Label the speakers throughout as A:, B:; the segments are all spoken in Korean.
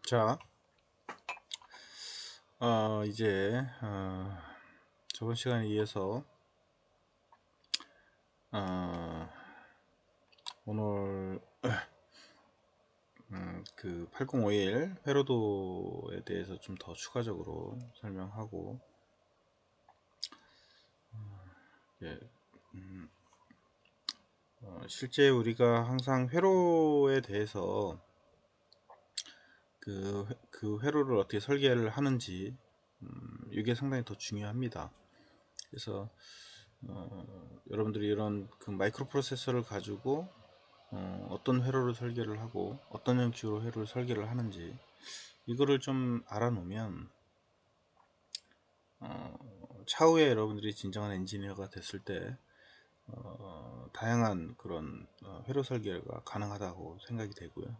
A: 자, 이제 저번 시간에 이어서 어, 오늘 그 8051 회로도에 대해서 좀 더 추가적으로 설명하고, 예, 실제 우리가 항상 회로에 대해서 그 회로를 어떻게 설계를 하는지, 이게 상당히 더 중요합니다. 그래서 여러분들이 이런 그 마이크로 프로세서를 가지고 어떤 회로를 설계를 하고 어떤 형식으로 회로를 설계를 하는지 이거를 좀 알아놓으면 차후에 여러분들이 진정한 엔지니어가 됐을 때 다양한 그런 회로 설계가 가능하다고 생각이 되고요.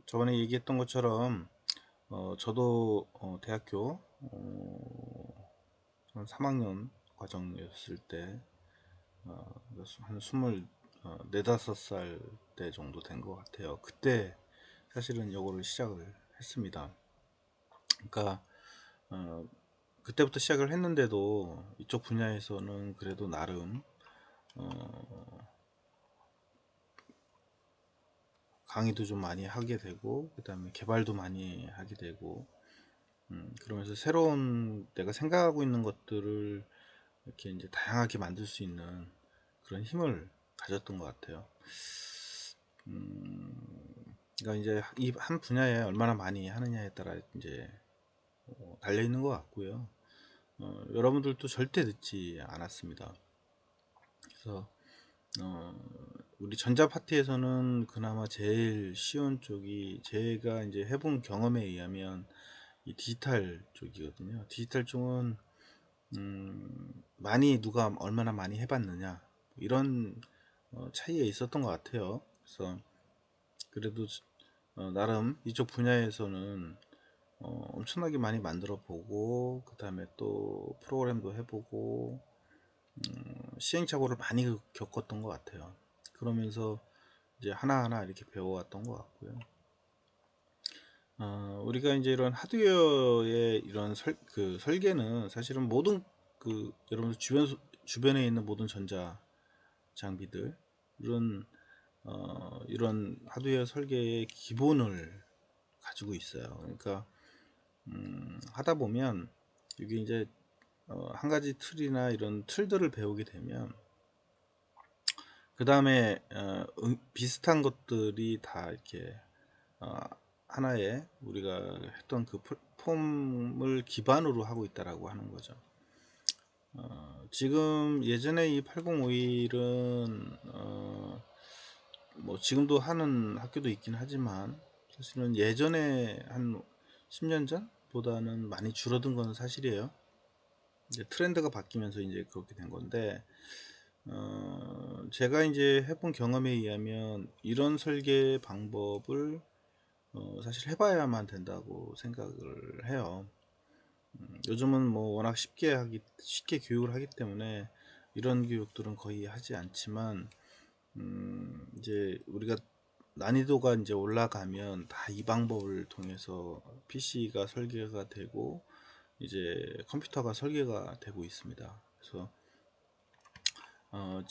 A: 저번에 얘기했던 것처럼 저도 대학교 한 3학년 과정이었을 때 한 24~5살 때 정도 된 것 같아요. 그때 사실은 요거를 시작을 했습니다. 그러니까 어, 그때부터 시작을 했는데도 이쪽 분야에서는 그래도 나름 강의도 좀 많이 하게 되고 그 다음에 개발도 많이 하게 되고 그러면서 새로운 내가 생각하고 있는 것들을 이렇게 이제 다양하게 만들 수 있는 그런 힘을 가졌던 것 같아요. 그러니까 이제 이 한 분야에 얼마나 많이 하느냐에 따라 이제 달려 있는 것 같고요. 여러분들도 절대 늦지 않았습니다. 그래서 어, 우리 전자 파트에서는 그나마 제일 쉬운 쪽이 제가 이제 해본 경험에 의하면 이 디지털 쪽이거든요. 디지털 쪽은 많이 누가 얼마나 많이 해봤느냐 이런 차이가 있었던 것 같아요. 그래서 그래도 나름 이쪽 분야에서는 엄청나게 많이 만들어 보고 그 다음에 또 프로그램도 해보고 시행착오를 많이 겪었던 것 같아요. 그러면서 이제 하나하나 이렇게 배워왔던 것 같고요. 우리가 이제 이런 하드웨어의 이런 그 설계는 사실은 모든 그 여러분 주변에 있는 모든 전자 장비들 이런 하드웨어 설계의 기본을 가지고 있어요. 그러니까 하다 보면 이게 이제 한 가지 틀이나 이런 틀들을 배우게 되면 그 다음에 비슷한 것들이 다 이렇게 어, 하나의 우리가 했던 그 폼을 기반으로 하고 있다라고 하는 거죠. 지금 예전에 이 8051은 뭐 지금도 하는 학교도 있긴 하지만 사실은 예전에 한 10년 전보다는 많이 줄어든 건 사실이에요. 이제 트렌드가 바뀌면서 이제 그렇게 된 건데 제가 이제 해본 경험에 의하면 이런 설계 방법을 사실 해봐야만 된다고 생각을 해요. 요즘은 뭐 워낙 쉽게 교육을 하기 때문에 이런 교육들은 거의 하지 않지만 이제 우리가 난이도가 이제 올라가면 다 이 방법을 통해서 PC가 설계가 되고 이제 컴퓨터가 설계가 되고 있습니다. 그래서 어,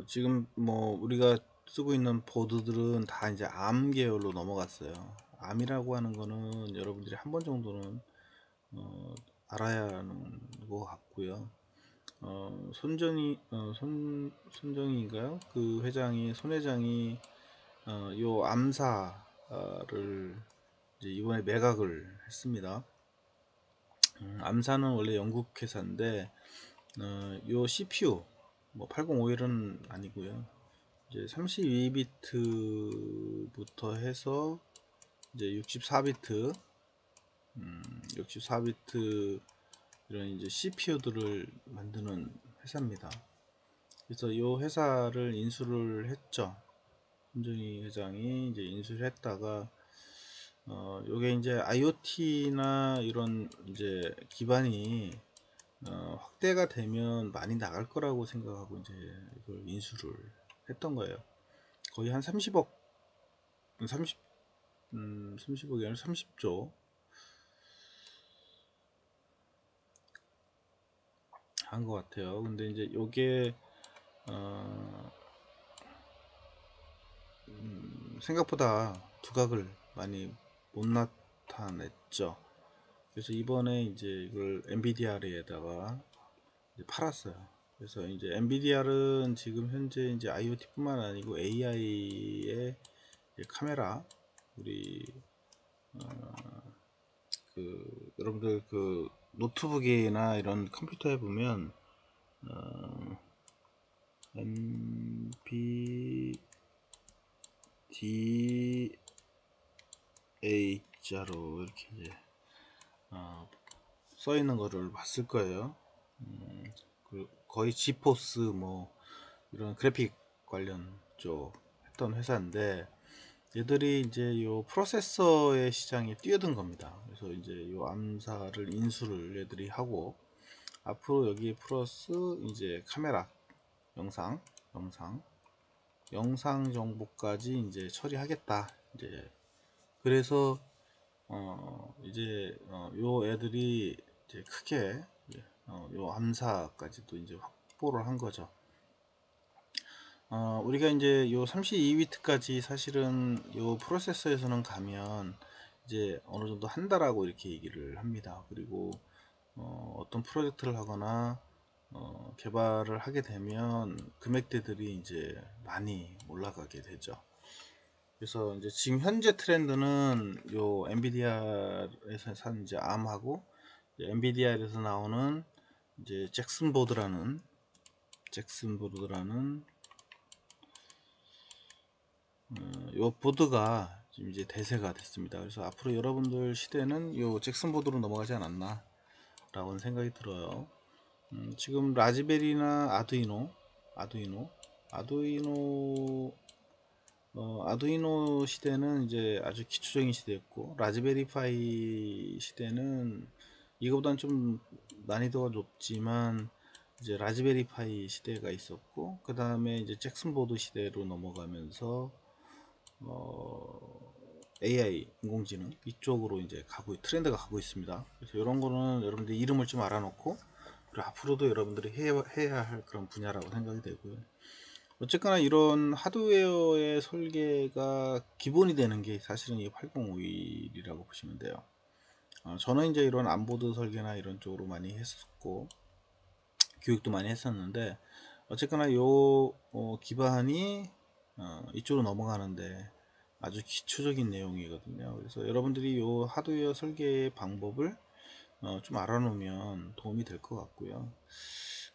A: 지금 뭐 우리가 쓰고 있는 보드들은 다 이제 암 계열로 넘어갔어요. 암이라고 하는 거는 여러분들이 한 번 정도는 알아야 하는 것 같고요. 손정희인가요? 그 회장이 손 회장이 요 암사를 이제 이번에 매각을 했습니다. 암사는 원래 영국 회사인데 요 CPU 뭐 8051은 아니고요. 이제 32비트부터 해서 이제 64비트 이런 이제 CPU들을 만드는 회사입니다. 그래서 이 회사를 인수를 했죠. 손정희 회장이 이제 인수를 했다가 요게 이제 IoT나 이런 이제 기반이 확대가 되면 많이 나갈 거라고 생각하고 이제 이걸 인수를 했던 거예요. 거의 한 30억, 30억이 아니라 30조 한 것 같아요. 근데 이제 요게 생각보다 두각을 많이 못 나타냈죠. 그래서 이번에 이제 이걸 엔비디아에다가 팔았어요. 그래서 이제 엔비디아는 지금 현재 이제 IoT뿐만 아니고 AI의 카메라, 우리 그 여러분들 그 노트북이나 이런 컴퓨터에 보면 NVDA자로 이렇게 이제 써 있는 거를 봤을 거예요. 거의 지포스 뭐 이런 그래픽 관련 쪽 했던 회사인데, 얘들이 이제 요 프로세서의 시장에 뛰어든 겁니다. 그래서 이제 요 암사를 인수를 얘들이 하고, 앞으로 여기 플러스 이제 카메라, 영상, 영상 정보까지 이제 처리하겠다. 이제 그래서 이제 요 애들이 이제 크게 요 암사까지도 이제 확보를 한 거죠. 우리가 이제 요 32비트까지 사실은 요 프로세서에서는 가면 이제 어느 정도 한다라고 이렇게 얘기를 합니다. 그리고 어떤 프로젝트를 하거나 개발을 하게 되면 금액대들이 이제 많이 올라가게 되죠. 그래서 이제 지금 현재 트렌드는 요 엔비디아에서 산 이제 암하고 엔비디아에서 나오는 이제 잭슨 보드라는 요 보드가 지금 이제 대세가 됐습니다. 그래서 앞으로 여러분들 시대는 요 잭슨 보드로 넘어가지 않았나 라고 생각이 들어요. 지금 라즈베리나 아두이노 시대는 이제 아주 기초적인 시대였고, 라즈베리 파이 시대는 이거보다는 좀 난이도가 높지만 이제 라즈베리 파이 시대가 있었고, 그 다음에 이제 잭슨 보드 시대로 넘어가면서 AI 인공지능 이쪽으로 이제 트렌드가 가고 있습니다. 그래서 이런 거는 여러분들 이름을 좀 알아놓고, 그리고 앞으로도 여러분들이 해야 할 그런 분야라고 생각이 되고요. 어쨌거나 이런 하드웨어의 설계가 기본이 되는 게 사실은 이 8051이라고 보시면 돼요. 저는 이제 이런 안보드 설계나 이런 쪽으로 많이 했었고 교육도 많이 했었는데, 어쨌거나 요 기반이 이쪽으로 넘어가는데 아주 기초적인 내용이거든요. 그래서 여러분들이 요 하드웨어 설계 방법을 좀 알아놓으면 도움이 될 것 같고요.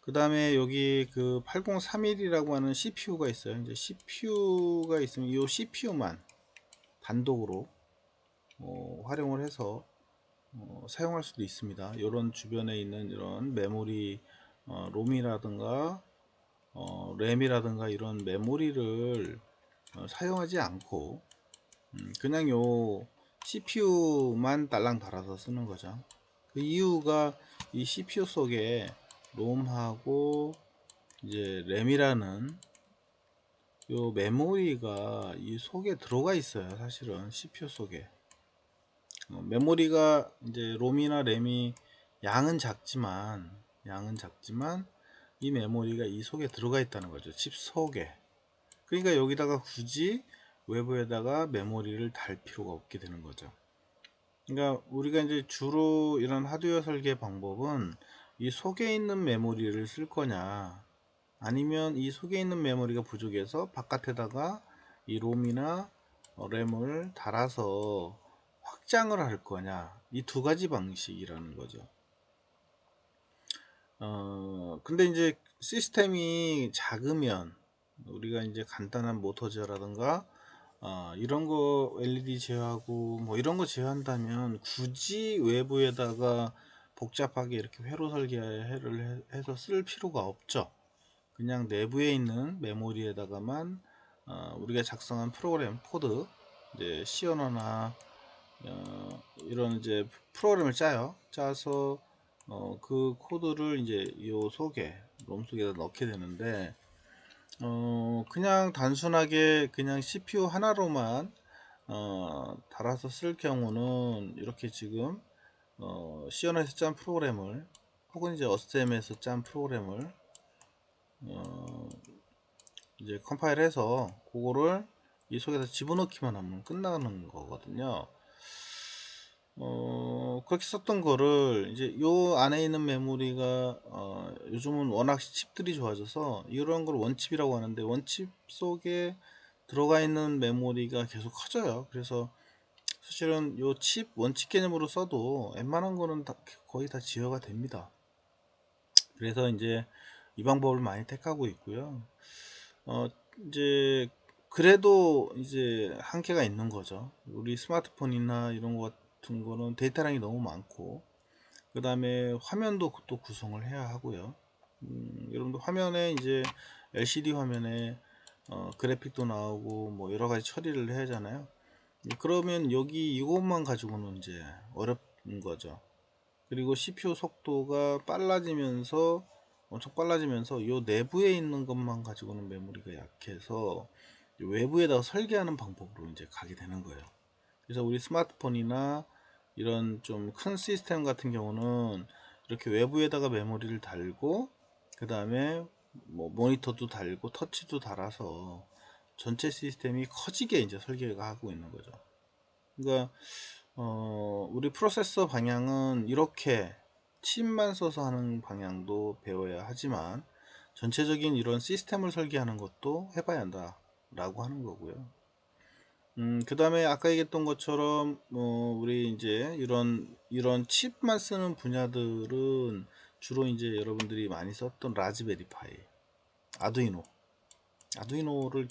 A: 그 다음에 여기 그 8031이라고 하는 CPU가 있어요. 이제 CPU가 있으면 이 CPU만 단독으로 활용을 해서 사용할 수도 있습니다. 이런 주변에 있는 이런 메모리, 롬이라든가 램이라든가 이런 메모리를 사용하지 않고 그냥 요 CPU만 딸랑 달아서 쓰는 거죠. 그 이유가 이 CPU 속에 롬하고 이제 램이라는 요 메모리가 이 속에 들어가 있어요. 사실은 CPU 속에 메모리가 이제 롬이나 램이 양은 작지만 이 메모리가 이 속에 들어가 있다는 거죠. 칩 속에. 그러니까 여기다가 굳이 외부에다가 메모리를 달 필요가 없게 되는 거죠. 그러니까 우리가 이제 주로 이런 하드웨어 설계 방법은 이 속에 있는 메모리를 쓸 거냐, 아니면 이 속에 있는 메모리가 부족해서 바깥에다가 이 롬이나 램을 달아서 확장을 할 거냐, 이 두 가지 방식이라는 거죠. 근데 이제 시스템이 작으면 우리가 이제 간단한 모터 제어라든가 이런 거 LED 제어하고 뭐 이런 거 제어한다면 굳이 외부에다가 복잡하게 이렇게 회로 설계를 해서 쓸 필요가 없죠. 그냥 내부에 있는 메모리에다가만 우리가 작성한 프로그램 코드, 이제 C 언어나 이런 이제 프로그램을 짜서 그 코드를 이제 요 속에 롬 속에다 넣게 되는데, 그냥 단순하게 그냥 CPU 하나로만 달아서 쓸 경우는 이렇게 지금 시연에서 짠 프로그램을 혹은 이제 어스템에서 짠 프로그램을 어, 이제 컴파일해서 그거를 이 속에다 집어넣기만 하면 끝나는 거거든요. 그렇게 썼던 거를 이제 요 안에 있는 메모리가 요즘은 워낙 칩들이 좋아져서 이런 걸 원칩이라고 하는데 원칩 속에 들어가 있는 메모리가 계속 커져요. 그래서 사실은 요 칩 원칩 개념으로 써도 웬만한 거는 거의 다 제어가 됩니다. 그래서 이제 이 방법을 많이 택하고 있고요. 어, 이제 그래도 이제 한계가 있는 거죠. 우리 스마트폰이나 이런 것 같은 거는 데이터량이 너무 많고 그 다음에 화면도 또 구성을 해야 하고요. 여러분들 화면에 이제 LCD 화면에 그래픽도 나오고 뭐 여러 가지 처리를 해야 하잖아요. 그러면 여기 이것만 가지고는 이제 어렵은 거죠. 그리고 CPU 속도가 빨라지면서 엄청 빨라지면서 요 내부에 있는 것만 가지고는 메모리가 약해서 외부에다가 설계하는 방법으로 이제 가게 되는 거예요. 그래서 우리 스마트폰이나 이런 좀 큰 시스템 같은 경우는 이렇게 외부에다가 메모리를 달고 그 다음에 뭐 모니터도 달고 터치도 달아서 전체 시스템이 커지게 이제 설계가 하고 있는 거죠. 그러니까 우리 프로세서 방향은 이렇게 칩만 써서 하는 방향도 배워야 하지만 전체적인 이런 시스템을 설계하는 것도 해봐야 한다 라고 하는 거고요. 그 다음에 아까 얘기했던 것처럼 우리 이제 이런 칩만 쓰는 분야들은 주로 이제 여러분들이 많이 썼던 라즈베리 파이, 아두이노, 아두이노를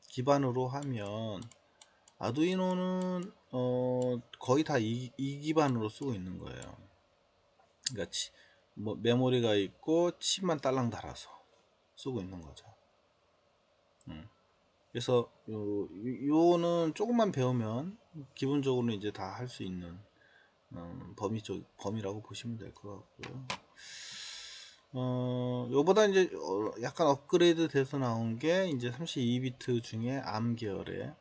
A: 기반으로 하면 아두이노는 거의 다 이 기반으로 쓰고 있는 거예요. 그러니까 뭐 메모리가 있고 칩만 딸랑 달아서 쓰고 있는 거죠. 그래서 요는 조금만 배우면 기본적으로 이제 다 할 수 있는 범위라고 보시면 될 것 같고요. 요보다 이제 약간 업그레이드 돼서 나온 게 이제 32비트 중에 암 계열의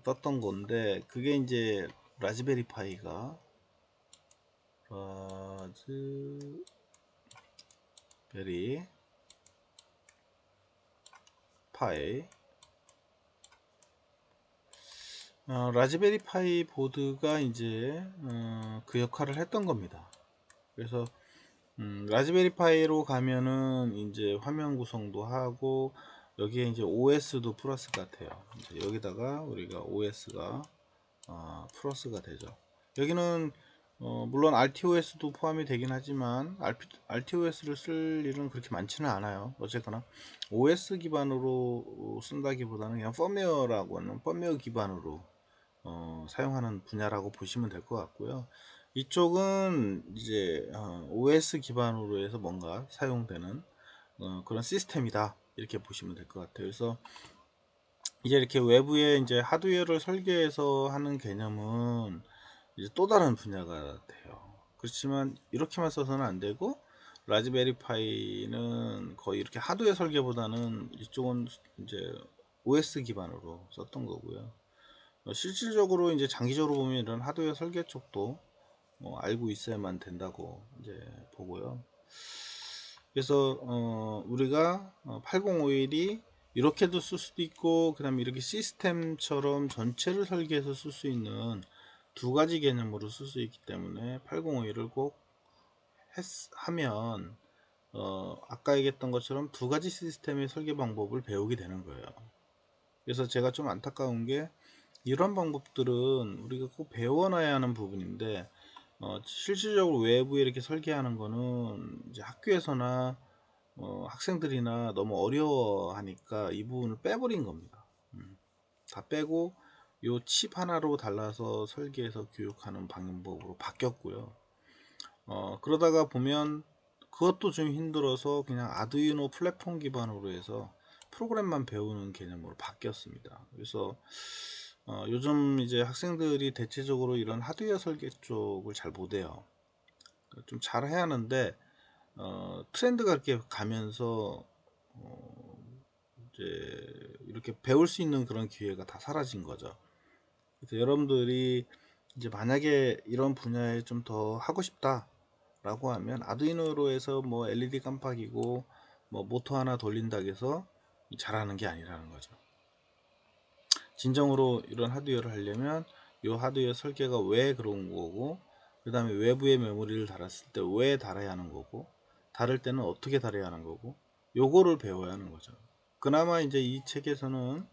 A: 떴던 건데 그게 이제 라즈베리 파이가 라즈베리 파이 라즈베리 파이 보드가 이제 그 역할을 했던 겁니다. 그래서 라즈베리 파이로 가면은 이제 화면 구성도 하고 여기에 이제 OS도 플러스 같아요. 이제 여기다가 우리가 OS가 플러스가 되죠. 여기는 물론 RTOS도 포함이 되긴 하지만 RTOS를 쓸 일은 그렇게 많지는 않아요. 어쨌거나 OS 기반으로 쓴다기보다는 그냥 펌웨어라고 하는 펌웨어 기반으로 사용하는 분야라고 보시면 될 것 같고요. 이쪽은 이제 OS 기반으로 해서 뭔가 사용되는 그런 시스템이다 이렇게 보시면 될 것 같아요. 그래서 이제 이렇게 외부에 이제 하드웨어를 설계해서 하는 개념은 이제 또 다른 분야가 돼요. 그렇지만 이렇게만 써서는 안 되고 라즈베리 파이는 거의 이렇게 하드웨어 설계보다는 이쪽은 이제 OS 기반으로 썼던 거고요. 실질적으로 이제 장기적으로 보면 이런 하드웨어 설계 쪽도 알고 있어야만 된다고 이제 보고요. 그래서 우리가 8051이 이렇게도 쓸 수도 있고 그 다음에 이렇게 시스템처럼 전체를 설계해서 쓸 수 있는 두 가지 개념으로 쓸 수 있기 때문에 8051을 꼭 하면 아까 얘기했던 것처럼 두 가지 시스템의 설계 방법을 배우게 되는 거예요. 그래서 제가 좀 안타까운 게 이런 방법들은 우리가 꼭 배워놔야 하는 부분인데 실질적으로 외부에 이렇게 설계하는 거는 이제 학교에서나 학생들이나 너무 어려워하니까 이 부분을 빼버린 겁니다. 다 빼고 요 칩 하나로 달라서 설계해서 교육하는 방법으로 바뀌었고요. 그러다가 보면 그것도 좀 힘들어서 그냥 아두이노 플랫폼 기반으로 해서 프로그램만 배우는 개념으로 바뀌었습니다. 그래서 요즘 이제 학생들이 대체적으로 이런 하드웨어 설계 쪽을 잘 못해요. 좀 잘 해야 하는데 트렌드가 이렇게 가면서 이제 이렇게 배울 수 있는 그런 기회가 다 사라진 거죠. 그래서 여러분들이 이제 만약에 이런 분야에 좀 더 하고 싶다 라고 하면 아두이노로 해서 뭐 LED 깜빡이고 뭐 모터 하나 돌린다고 해서 잘하는 게 아니라는 거죠. 진정으로 이런 하드웨어를 하려면 이 하드웨어 설계가 왜 그런 거고, 그 다음에 외부에 메모리를 달았을 때 왜 달아야 하는 거고, 다를 때는 어떻게 달아야 하는 거고, 요거를 배워야 하는 거죠. 그나마 이제 이 책에서는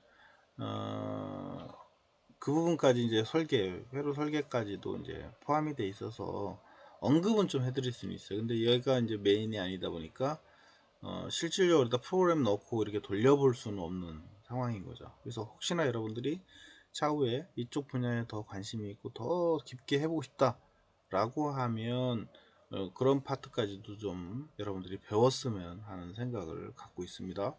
A: 그 부분까지 이제 설계, 회로 설계까지도 이제 포함이 돼 있어서 언급은 좀 해드릴 수는 있어요. 근데 얘가 이제 메인이 아니다 보니까 실질적으로 다 프로그램 넣고 이렇게 돌려볼 수는 없는 상황인 거죠. 그래서 혹시나 여러분들이 차후에 이쪽 분야에 더 관심이 있고 더 깊게 해보고 싶다 라고 하면 그런 파트까지도 좀 여러분들이 배웠으면 하는 생각을 갖고 있습니다.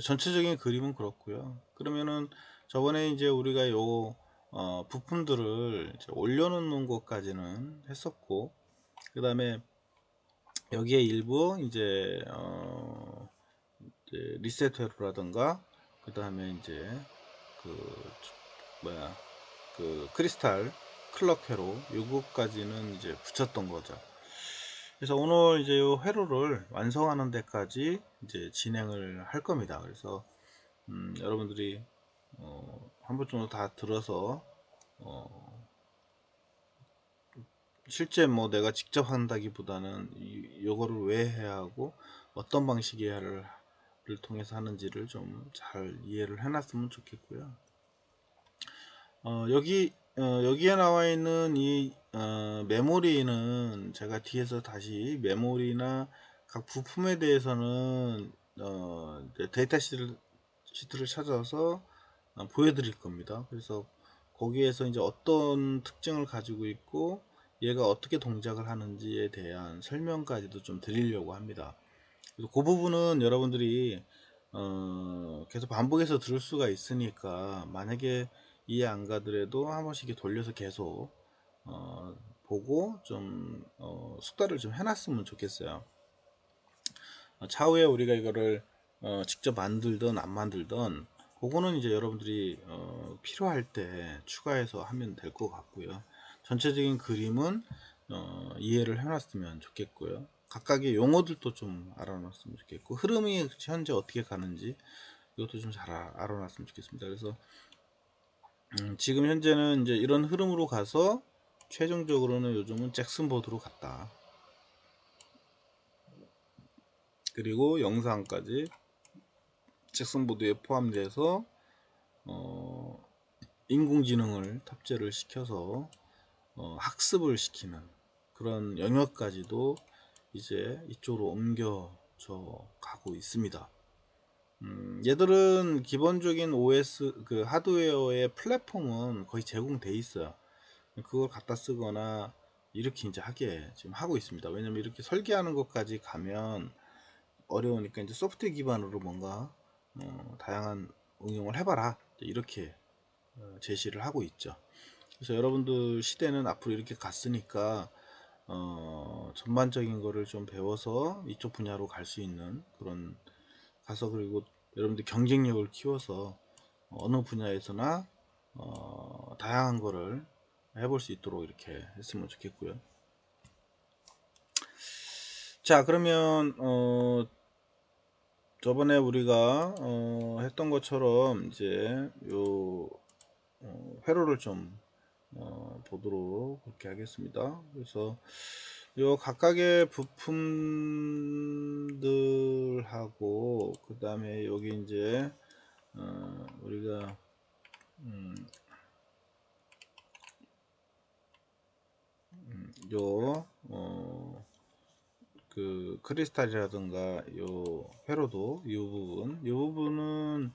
A: 전체적인 그림은 그렇고요. 그러면은 저번에 이제 우리가 요 부품들을 이제 올려놓는 것까지는 했었고, 그 다음에 여기에 일부 이제 리셋 회로라든가, 그 다음에 이제 그 뭐야 그 크리스탈 클럭 회로 요거까지는 이제 붙였던 거죠. 그래서 오늘 이제 요 회로를 완성하는 데까지 이제 진행을 할 겁니다. 그래서 여러분들이 한 번 정도 다 들어서 실제 뭐 내가 직접 한다기보다는 요거를 왜 해야 하고 어떤 방식을 통해서 하는지를 좀 잘 이해를 해놨으면 좋겠고요. 여기에 나와 있는 이 메모리는 제가 뒤에서 다시 메모리나 각 부품에 대해서는 데이터 시트를 찾아서 보여드릴 겁니다. 그래서 거기에서 이제 어떤 특징을 가지고 있고 얘가 어떻게 동작을 하는지에 대한 설명까지도 좀 드리려고 합니다. 그래서 그 부분은 여러분들이 계속 반복해서 들을 수가 있으니까 만약에 이해 안 가더라도 한 번씩 돌려서 계속 보고 좀 숙달을 좀 해놨으면 좋겠어요. 차후에 우리가 이거를 직접 만들든 안 만들든 그거는 이제 여러분들이 필요할 때 추가해서 하면 될 것 같고요. 전체적인 그림은 이해를 해놨으면 좋겠고요. 각각의 용어들도 좀 알아놨으면 좋겠고, 흐름이 현재 어떻게 가는지 이것도 좀 잘 알아놨으면 좋겠습니다. 그래서 지금 현재는 이제 이런 흐름으로 가서 최종적으로는 요즘은 잭슨 보드로 갔다. 그리고 영상까지 잭슨 보드에 포함돼서 인공지능을 탑재를 시켜서 학습을 시키는 그런 영역까지도 이제 이쪽으로 옮겨져 가고 있습니다. 얘들은 기본적인 OS 그 하드웨어의 플랫폼은 거의 제공돼 있어요. 그걸 갖다 쓰거나 이렇게 이제 하게 지금 하고 있습니다. 왜냐면 이렇게 설계하는 것까지 가면 어려우니까 이제 소프트웨어 기반으로 뭔가 다양한 응용을 해봐라 이렇게 제시를 하고 있죠. 그래서 여러분들 시대는 앞으로 이렇게 갔으니까 전반적인 거를 좀 배워서 이쪽 분야로 갈 수 있는 그런 가서, 그리고 여러분들 경쟁력을 키워서 어느 분야에서나 다양한 거를 해볼 수 있도록 이렇게 했으면 좋겠고요. 자, 그러면 저번에 우리가 했던 것처럼 이제 요 회로를 좀 보도록 그렇게 하겠습니다. 그래서 요 각각의 부품들하고 그 다음에 여기 이제 우리가 요 그 크리스탈이라든가 요 회로도 이 부분은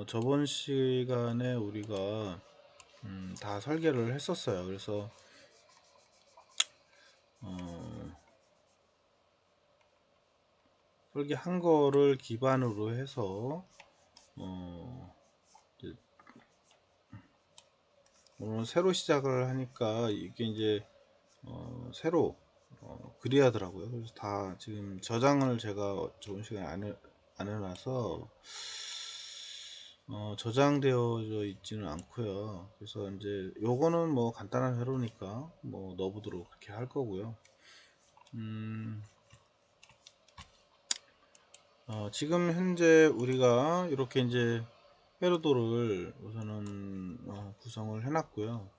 A: 저번 시간에 우리가 다 설계를 했었어요. 그래서 설계한 거를 기반으로 해서 오늘 새로 시작을 하니까 이게 이제 새로 그리하더라고요. 그래서 다 지금 저장을 제가 저번 시간에 안 해놔서 저장되어져 있지는 않고요. 그래서 이제 요거는 뭐 간단한 회로니까 뭐 넣어보도록 그렇게 할 거고요. 지금 현재 우리가 이렇게 이제 회로도를 우선은 구성을 해놨고요.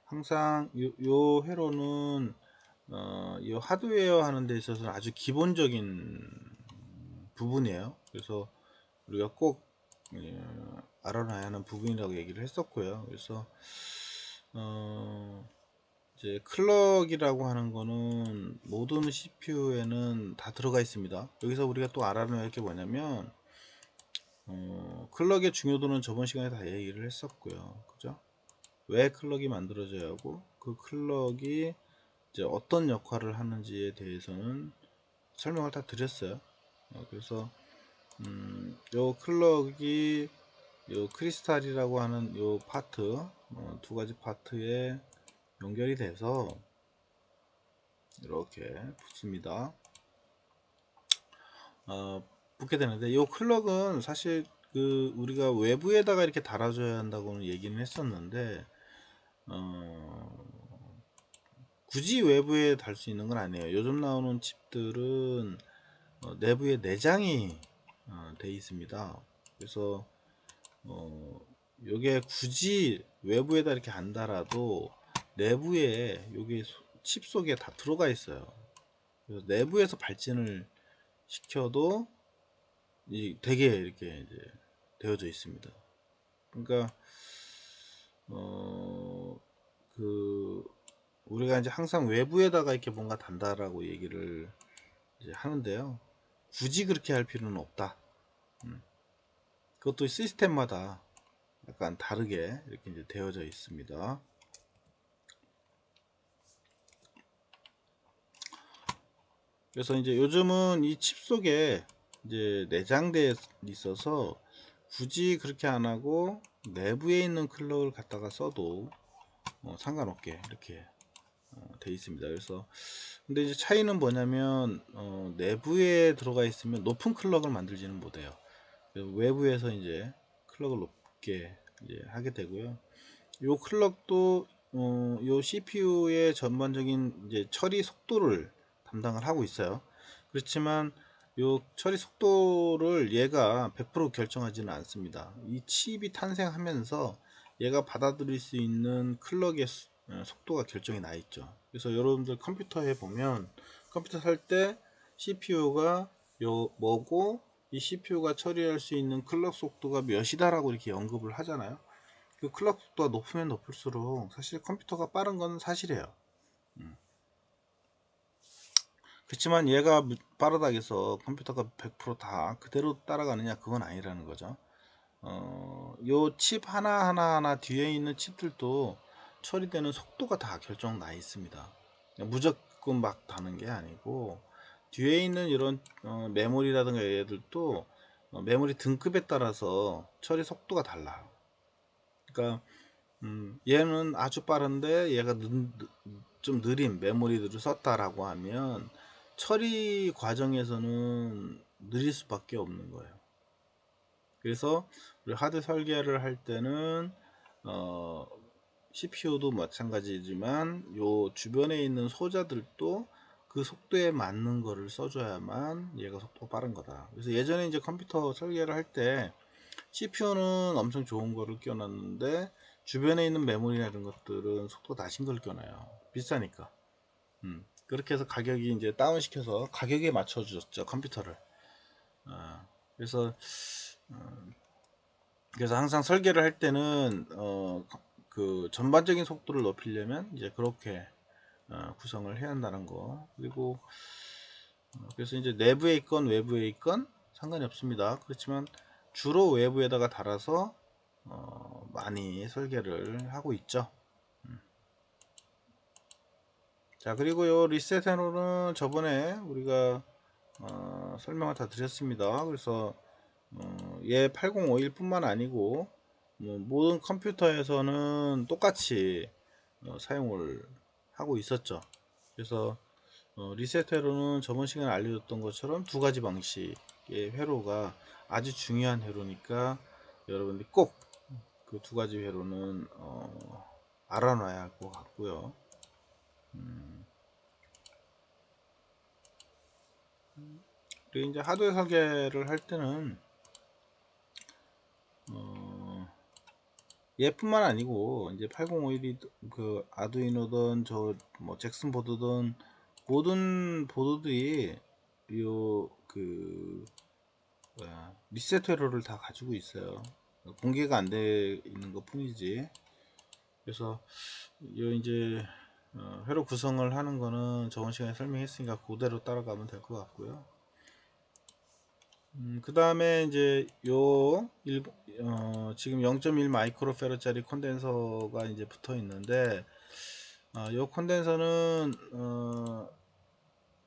A: 항상 요 회로는 이 하드웨어 하는 데 있어서 아주 기본적인 부분이에요. 그래서 우리가 꼭 알아놔야 하는 부분이라고 얘기를 했었고요. 그래서 이제 클럭이라고 하는 거는 모든 CPU에는 다 들어가 있습니다. 여기서 우리가 또 알아놔야 할 게 뭐냐면 클럭의 중요도는 저번 시간에 다 얘기를 했었고요. 그죠? 왜 클럭이 만들어져야 하고 그 클럭이 이제 어떤 역할을 하는지에 대해서는 설명을 다 드렸어요. 그래서 요 클럭이 요 크리스탈이라고 하는 요 파트 두 가지 파트에 연결이 돼서 이렇게 붙습니다. 붙게 되는데 요 클럭은 사실 그 우리가 외부에다가 이렇게 달아줘야 한다고는 얘기는 했었는데 굳이 외부에 달 수 있는 건 아니에요. 요즘 나오는 칩들은 내부에 내장이 돼 있습니다. 그래서 요게 굳이 외부에다 이렇게 안 달아도 내부에 요게 칩 속에 다 들어가 있어요. 그래서 내부에서 발진을 시켜도 되게 이렇게 이제 되어져 있습니다. 그러니까 그 우리가 이제 항상 외부에다가 이렇게 뭔가 단다라고 얘기를 이제 하는데요. 굳이 그렇게 할 필요는 없다. 그것도 시스템마다 약간 다르게 이렇게 이제 되어져 있습니다. 그래서 이제 요즘은 이 칩 속에 이제 내장되어 있어서 굳이 그렇게 안 하고 내부에 있는 클럭을 갖다가 써도 상관없게 이렇게 돼 있습니다. 그래서 근데 이제 차이는 뭐냐면 내부에 들어가 있으면 높은 클럭을 만들지는 못해요. 외부에서 이제 클럭을 높게 이제 하게 되고요. 요 클럭도 요 CPU의 전반적인 이제 처리 속도를 담당을 하고 있어요. 그렇지만 요 처리 속도를 얘가 100% 결정하지는 않습니다. 이 칩이 탄생하면서 얘가 받아들일 수 있는 클럭의 속도가 결정이 나 있죠. 그래서 여러분들 컴퓨터에 보면 컴퓨터 살 때 CPU가 요 뭐고 이 CPU가 처리할 수 있는 클럭 속도가 몇이다라고 이렇게 언급을 하잖아요. 그 클럭 속도가 높으면 높을수록 사실 컴퓨터가 빠른 건 사실이에요. 그렇지만 얘가 빠르다고 해서 컴퓨터가 100%다 그대로 따라가느냐 그건 아니라는 거죠. 요 칩 하나하나 뒤에 있는 칩들도 처리되는 속도가 다 결정 나 있습니다. 무조건 막 다는 게 아니고 뒤에 있는 이런 메모리라든가 얘들도 메모리 등급에 따라서 처리 속도가 달라요. 그러니까 얘는 아주 빠른데 얘가 좀 느린 메모리들을 썼다라고 하면 처리 과정에서는 느릴 수밖에 없는 거예요. 그래서 우리 하드 설계를 할 때는 CPU도 마찬가지지만 요 주변에 있는 소자들도 그 속도에 맞는 거를 써줘야만 얘가 속도가 빠른 거다. 그래서 예전에 이제 컴퓨터 설계를 할 때 CPU는 엄청 좋은 거를 끼워놨는데 주변에 있는 메모리나 이런 것들은 속도가 낮은 걸 끼워놔요. 비싸니까. 그렇게 해서 가격이 이제 다운 시켜서 가격에 맞춰줬죠 컴퓨터를. 그래서 항상 설계를 할 때는 그 전반적인 속도를 높이려면 이제 그렇게 구성을 해야 한다는 거. 그리고 그래서 이제 내부에 있건 외부에 있건 상관이 없습니다. 그렇지만 주로 외부에다가 달아서 많이 설계를 하고 있죠. 자, 그리고 요 리셋 해로는 저번에 우리가 설명을 다 드렸습니다. 그래서 얘 8051 뿐만 아니고 모든 컴퓨터에서는 똑같이 사용을 하고 있었죠. 그래서 리셋 회로는 저번 시간에 알려줬던 것처럼 두 가지 방식 회로가 아주 중요한 회로니까 여러분들이 꼭 그 두 가지 회로는 알아놔야 할 것 같고요. 그리고 이제 하드웨어 설계를 할 때는 얘뿐만 아니고 이제 8051이 그 아두이노든 저 뭐 잭슨 보드든 모든 보드들이 요 리셋 회로를 다 가지고 있어요. 공개가 안 돼 있는 것 뿐이지. 그래서 요 이제 회로 구성을 하는 거는 저번 시간에 설명했으니까 그대로 따라가면 될 것 같고요. 그 다음에 이제 지금 0.1 마이크로페러짜리 콘덴서가 이제 붙어 있는데, 요 콘덴서는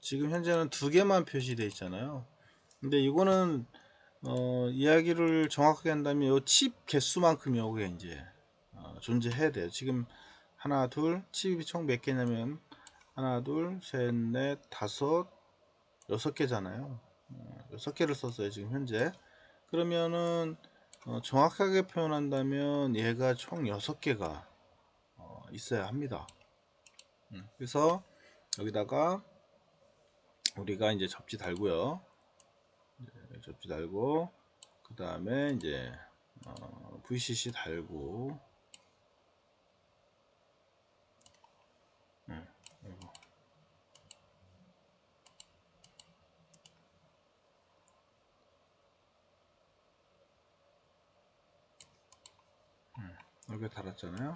A: 지금 현재는 두 개만 표시되어 있잖아요. 근데 이거는 이야기를 정확하게 한다면 요 칩 개수만큼 요게 이제 존재해야 돼요. 지금 하나, 둘, 칩이 총 몇 개냐면 하나, 둘, 셋, 넷, 다섯, 여섯 개잖아요. 여섯 개를 썼어요 지금 현재. 그러면은 정확하게 표현한다면 얘가 총 6개가 있어야 합니다. 그래서 여기다가 우리가 이제 접지 달고요. 접지 달고 그 다음에 이제 VCC 달고 이렇게 달았잖아요.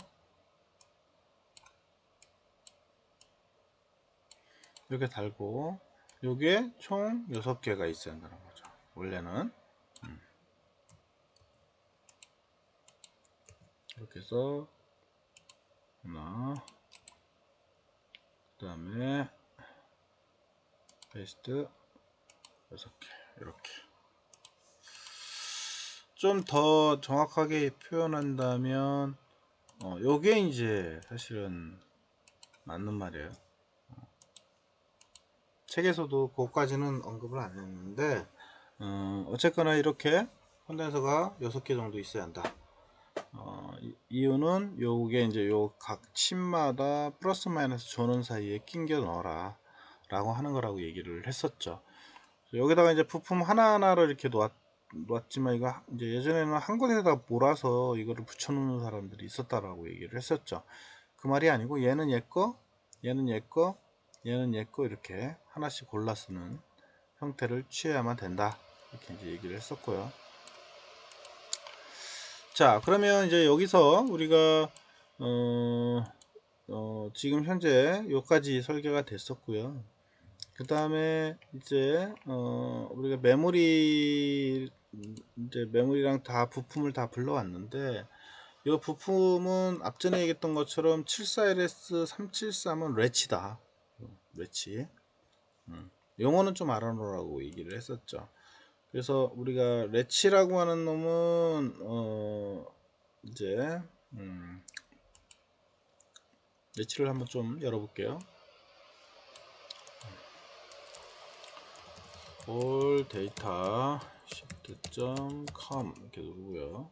A: 이렇게 달고 요게 총 6개가 있어야 한다는 거죠. 원래는 이렇게 해서 하나, 그 다음에 베이스트 6개 이렇게. 좀 더 정확하게 표현한다면 요게 이제 사실은 맞는 말이에요. 책에서도 그것까지는 언급을 안 했는데 어쨌거나 이렇게 콘덴서가 6개 정도 있어야 한다. 이유는 요게 이제 요 각 칩마다 플러스 마이너스 전원 사이에 끼겨 넣어라 라고 하는 거라고 얘기를 했었죠. 여기다가 이제 부품 하나하나를 이렇게 놓았지만 이거 이제 예전에는 한 곳에다 몰아서 이거를 붙여놓는 사람들이 있었다라고 얘기를 했었죠. 그 말이 아니고 얘는 얘 거, 얘는 얘 거, 얘는 얘 거 이렇게 하나씩 골라 쓰는 형태를 취해야만 된다. 이렇게 이제 얘기를 했었고요. 자, 그러면 이제 여기서 우리가 지금 현재 여기까지 설계가 됐었고요. 그 다음에 이제 우리가 메모리랑 다 부품을 다 불러왔는데 이 부품은 앞전에 얘기했던 것처럼 74LS 373은 레치다. 레치. 용어는 좀 알아놓으라고 얘기를 했었죠. 그래서 우리가 레치라고 하는 놈은 이제 레치를 한번 좀 열어볼게요. all data shift.com 이렇게 누르고요.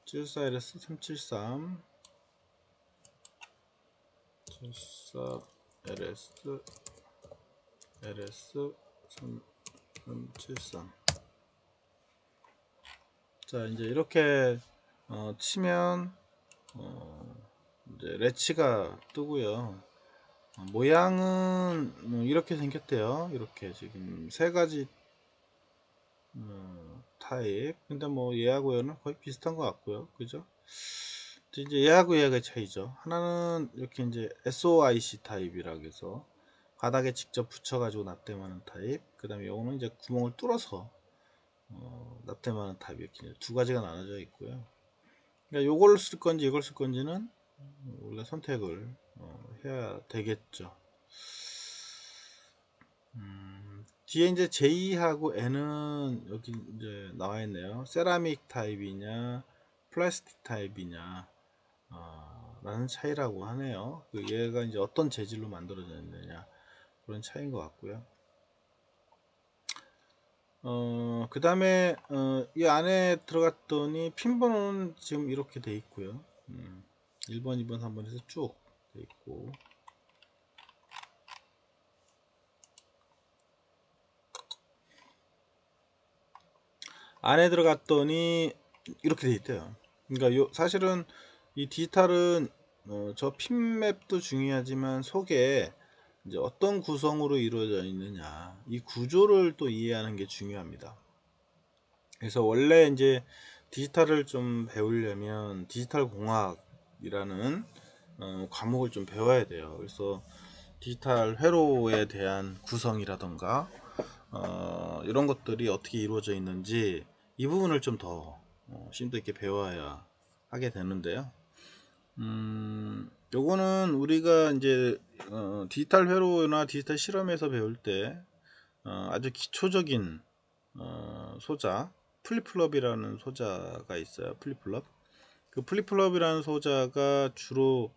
A: 74LS 373 74LS LS373 자, 이제 이렇게 치면 이제 레치가 뜨고요. 모양은 이렇게 생겼대요. 이렇게 지금 세 가지 타입. 근데 뭐 얘하고 얘는 거의 비슷한 것 같고요. 그죠? 이제 얘하고 얘가 차이죠. 하나는 이렇게 이제 SOIC 타입이라고 해서 바닥에 직접 붙여가지고 납땜하는 타입. 그 다음에 요거는 이제 구멍을 뚫어서 납땜하는 타입. 이렇게 두 가지가 나눠져 있고요. 그러니까 요걸 쓸 건지 이걸 쓸 건지는 우리가 선택을 해야 되겠죠. 뒤에 이제 J하고 N은 여기 이제 나와 있네요. 세라믹 타입이냐, 플라스틱 타입이냐, 라는 차이라고 하네요. 그 얘가 이제 어떤 재질로 만들어졌느냐. 그런 차이인 것 같고요. 그 다음에 이 안에 들어갔더니 핀 번호는 지금 이렇게 돼 있고요. 1번, 2번, 3번 해서 쭉 돼 있고, 안에 들어갔더니 이렇게 돼 있대요. 그러니까 사실은 이 디지털은 저 핀맵도 중요하지만 속에 이제 어떤 구성으로 이루어져 있느냐, 이 구조를 또 이해하는 게 중요합니다. 그래서 원래 이제 디지털을 좀 배우려면 디지털 공학이라는 과목을 좀 배워야 돼요. 그래서 디지털 회로에 대한 구성이라던가 이런 것들이 어떻게 이루어져 있는지 이 부분을 좀 더 심도 있게 배워야 하게 되는데요. 요거는 우리가 이제 디지털 회로나 디지털 실험에서 배울 때 아주 기초적인 소자 플립플롭이라는 소자가 있어요. 플립플롭. 그 플립플롭이라는 소자가 주로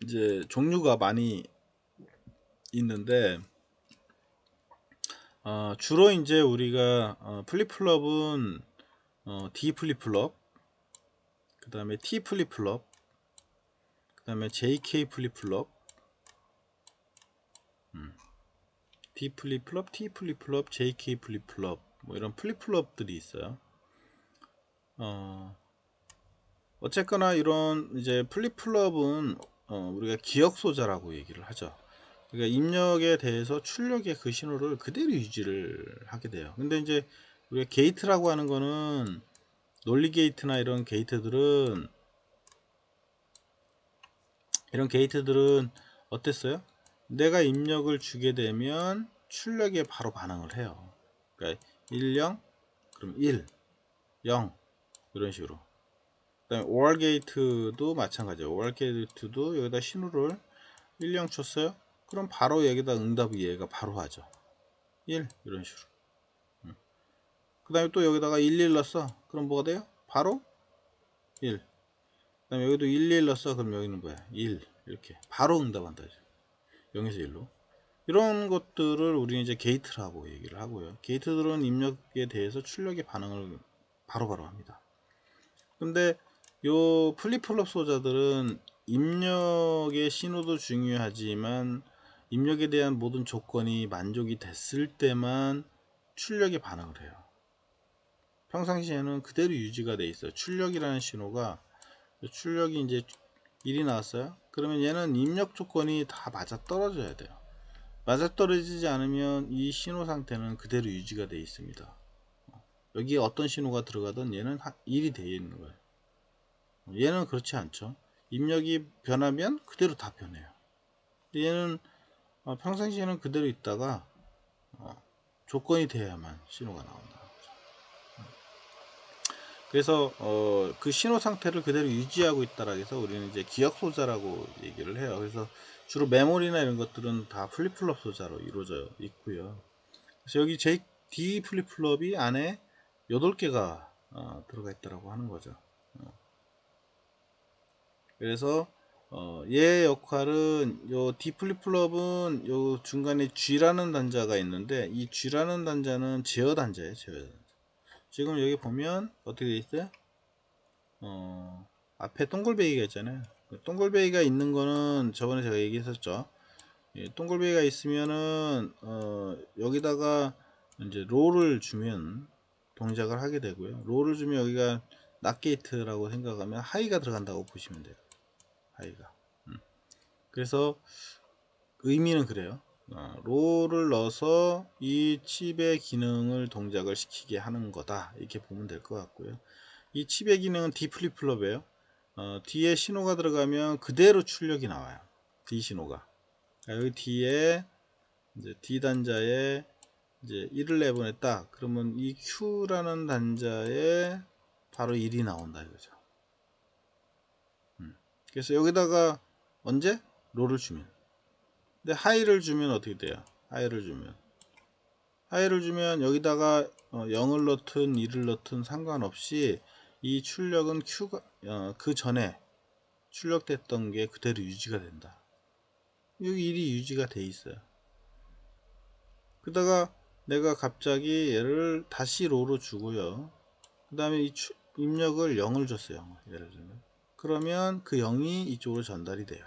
A: 이제 종류가 많이 있는데 주로 이제 우리가 플립플롭은 D 플립플롭, 그 다음에 T 플립플롭, 그 다음에 JK 플립플롭, D 플립플롭, T 플립플롭, JK 플립플롭, 뭐 이런 플립플롭들이 있어요. 어쨌거나 이런 이제 플립플롭은 우리가 기억 소자라고 얘기를 하죠. 그러니까 입력에 대해서 출력의 그 신호를 그대로 유지를 하게 돼요. 근데 이제 우리가 게이트라고 하는 거는 논리 게이트나 이런 게이트들은 어땠어요? 내가 입력을 주게 되면 출력에 바로 반응을 해요. 그러니까 1, 0, 그럼 1, 0 이런 식으로. 그 다음에 OR 게이트도 마찬가지예요. OR 게이트도 여기다 신호를 1, 0 줬어요. 그럼 바로 여기다 응답을 얘가 바로 하죠. 1 이런 식으로. 그 다음에 또 여기다가 1, 1 넣었어. 그럼 뭐가 돼요? 바로 1. 그 다음에 여기도 1, 1 넣었어. 그럼 여기는 뭐야? 1 이렇게 바로 응답한다. 0에서 1로. 이런 것들을 우리는 이제 게이트라고 얘기를 하고요. 게이트들은 입력에 대해서 출력의 반응을 바로바로 합니다. 근데 요 플립플롭 소자들은 입력의 신호도 중요하지만 입력에 대한 모든 조건이 만족이 됐을 때만 출력에 반응을 해요. 평상시에는 그대로 유지가 돼 있어요. 출력이라는 신호가, 출력이 이제 1이 나왔어요. 그러면 얘는 입력 조건이 다 맞아 떨어져야 돼요. 맞아떨어지지 않으면 이 신호 상태는 그대로 유지가 되어 있습니다. 여기에 어떤 신호가 들어가든 얘는 1이 되어 있는 거예요. 얘는 그렇지 않죠. 입력이 변하면 그대로 다 변해요. 얘는 평상시에는 그대로 있다가 조건이 돼야만 신호가 나온다. 그래서 그 신호 상태를 그대로 유지하고 있다라 해서 우리는 이제 기억 소자라고 얘기를 해요. 그래서 주로 메모리나 이런 것들은 다 플립플롭 소자로 이루어져 있고요. 그래서 여기 D 플립플롭이 안에 8개가 들어가 있다고 하는 거죠. 그래서 얘의 역할은 요 D 플립플롭은 요 중간에 G라는 단자가 있는데 이 G라는 단자는 제어 단자예요. 제어 단자. 지금 여기 보면 어떻게 돼 있어요? 앞에 동글베이가 있잖아요. 동글베이가 있는 거는 저번에 제가 얘기했었죠. 동글베이가 있으면은 여기다가 이제 롤을 주면 동작을 하게 되고요. 롤을 주면 여기가 낫게이트라고 생각하면 하이가 들어간다고 보시면 돼요. 하이가. 그래서 의미는 그래요. 롤을 넣어서 이 칩의 기능을 동작을 시키게 하는 거다. 이렇게 보면 될 것 같고요. 이 칩의 기능은 D 플립플롭이에요. D에 신호가 들어가면 그대로 출력이 나와요. D 신호가. 여기 D에 이제 D 단자에 이제 1을 내보냈다. 그러면 이 Q라는 단자에 바로 1이 나온다 이거죠. 그래서 여기다가 언제? 롤을 주면. 근데 하이를 주면 어떻게 돼요? 하이를 주면 여기다가 0을 넣든 1을 넣든 상관없이 이 출력은 Q가 그 전에 출력됐던 게 그대로 유지가 된다. 여기 1이 유지가 돼 있어요. 그러다가 내가 갑자기 얘를 다시 로로 주고요. 그 다음에 이 입력을 0을 줬어요. 예를 들면. 그러면 그 0이 이쪽으로 전달이 돼요.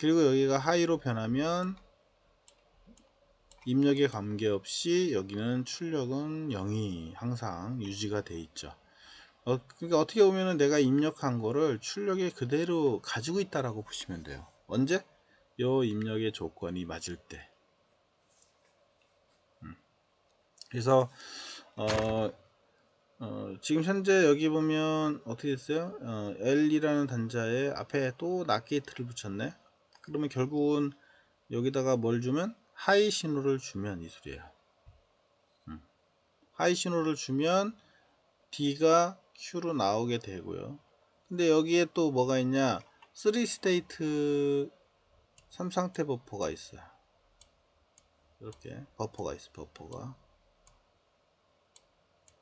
A: 그리고 여기가 하이로 변하면 입력에 관계없이 여기는 출력은 0이 항상 유지가 돼 있죠. 그러니까 어떻게 보면 내가 입력한 거를 출력에 그대로 가지고 있다라고 보시면 돼요. 언제? 요 입력의 조건이 맞을 때. 그래서 지금 현재 여기 보면 어떻게 됐어요? L이라는 단자에 앞에 또 낫 게이트를 붙였네. 그러면 결국은 여기다가 뭘 주면 하이 신호를 주면 이 소리예요. 하이 신호를 주면 D가 Q로 나오게 되고요. 근데 여기에 또 뭐가 있냐? 3스테이트 3상태 버퍼가 있어요. 이렇게 버퍼가 있어. 버퍼가.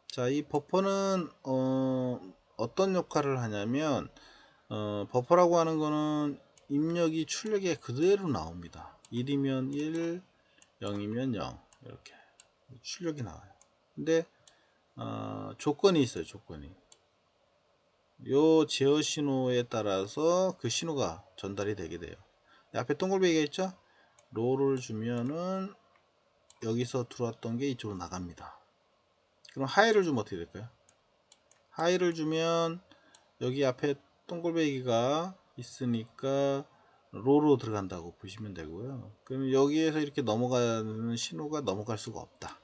A: 자, 이 버퍼는 어떤 역할을 하냐면 버퍼라고 하는 거는 입력이 출력에 그대로 나옵니다. 1이면 1, 0이면 0 이렇게 출력이 나와요. 근데 조건이 있어요. 조건이. 요 제어 신호에 따라서 그 신호가 전달이 되게 돼요. 앞에 동글베개가 있죠? 롤을 주면은 여기서 들어왔던 게 이쪽으로 나갑니다. 그럼 하이를 주면 어떻게 될까요? 하이를 주면 여기 앞에 동글베개가 있으니까 로로 들어간다고 보시면 되고요. 그럼 여기에서 이렇게 넘어가는 신호가 넘어갈 수가 없다.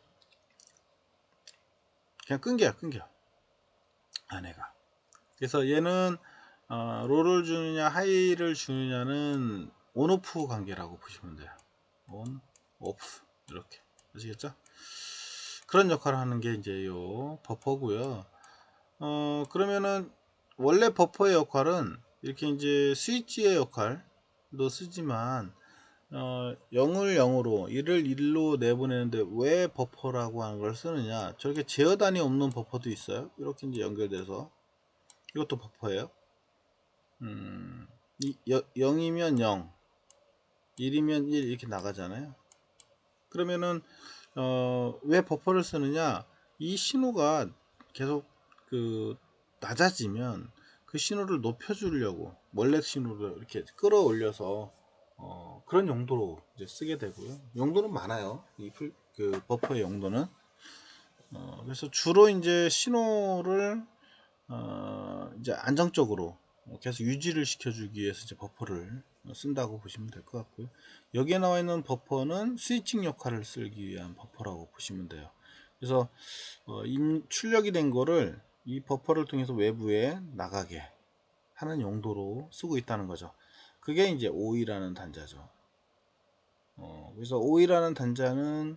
A: 그냥 끊겨 안에가. 그래서 얘는 롤을 주느냐 하이를 주느냐는 온오프 관계라고 보시면 돼요. 온, 오프 이렇게 아시겠죠? 그런 역할을 하는 게 이제 요 버퍼고요. 그러면은 원래 버퍼의 역할은 이렇게 이제 스위치의 역할도 쓰지만 0을 0으로 1을 1로 내보내는데 왜 버퍼라고 하는 걸 쓰느냐? 저렇게 제어 단위 없는 버퍼도 있어요. 이렇게 이제 연결돼서 이것도 버퍼예요. 0이면 0, 1이면 1 이렇게 나가잖아요. 그러면은 왜 버퍼를 쓰느냐? 이 신호가 계속 그 낮아지면 그 신호를 높여주려고 원래 신호를 이렇게 끌어올려서 그런 용도로 이제 쓰게 되고요. 용도는 많아요. 그 버퍼의 용도는. 그래서 주로 이제 신호를 이제 안정적으로 계속 유지를 시켜주기 위해서 이제 버퍼를 쓴다고 보시면 될 것 같고요. 여기에 나와 있는 버퍼는 스위칭 역할을 쓰기 위한 버퍼라고 보시면 돼요. 그래서 출력이 된 거를 이 버퍼를 통해서 외부에 나가게 하는 용도로 쓰고 있다는 거죠. 그게 이제 OE라는 단자죠. 그래서 OE라는 단자는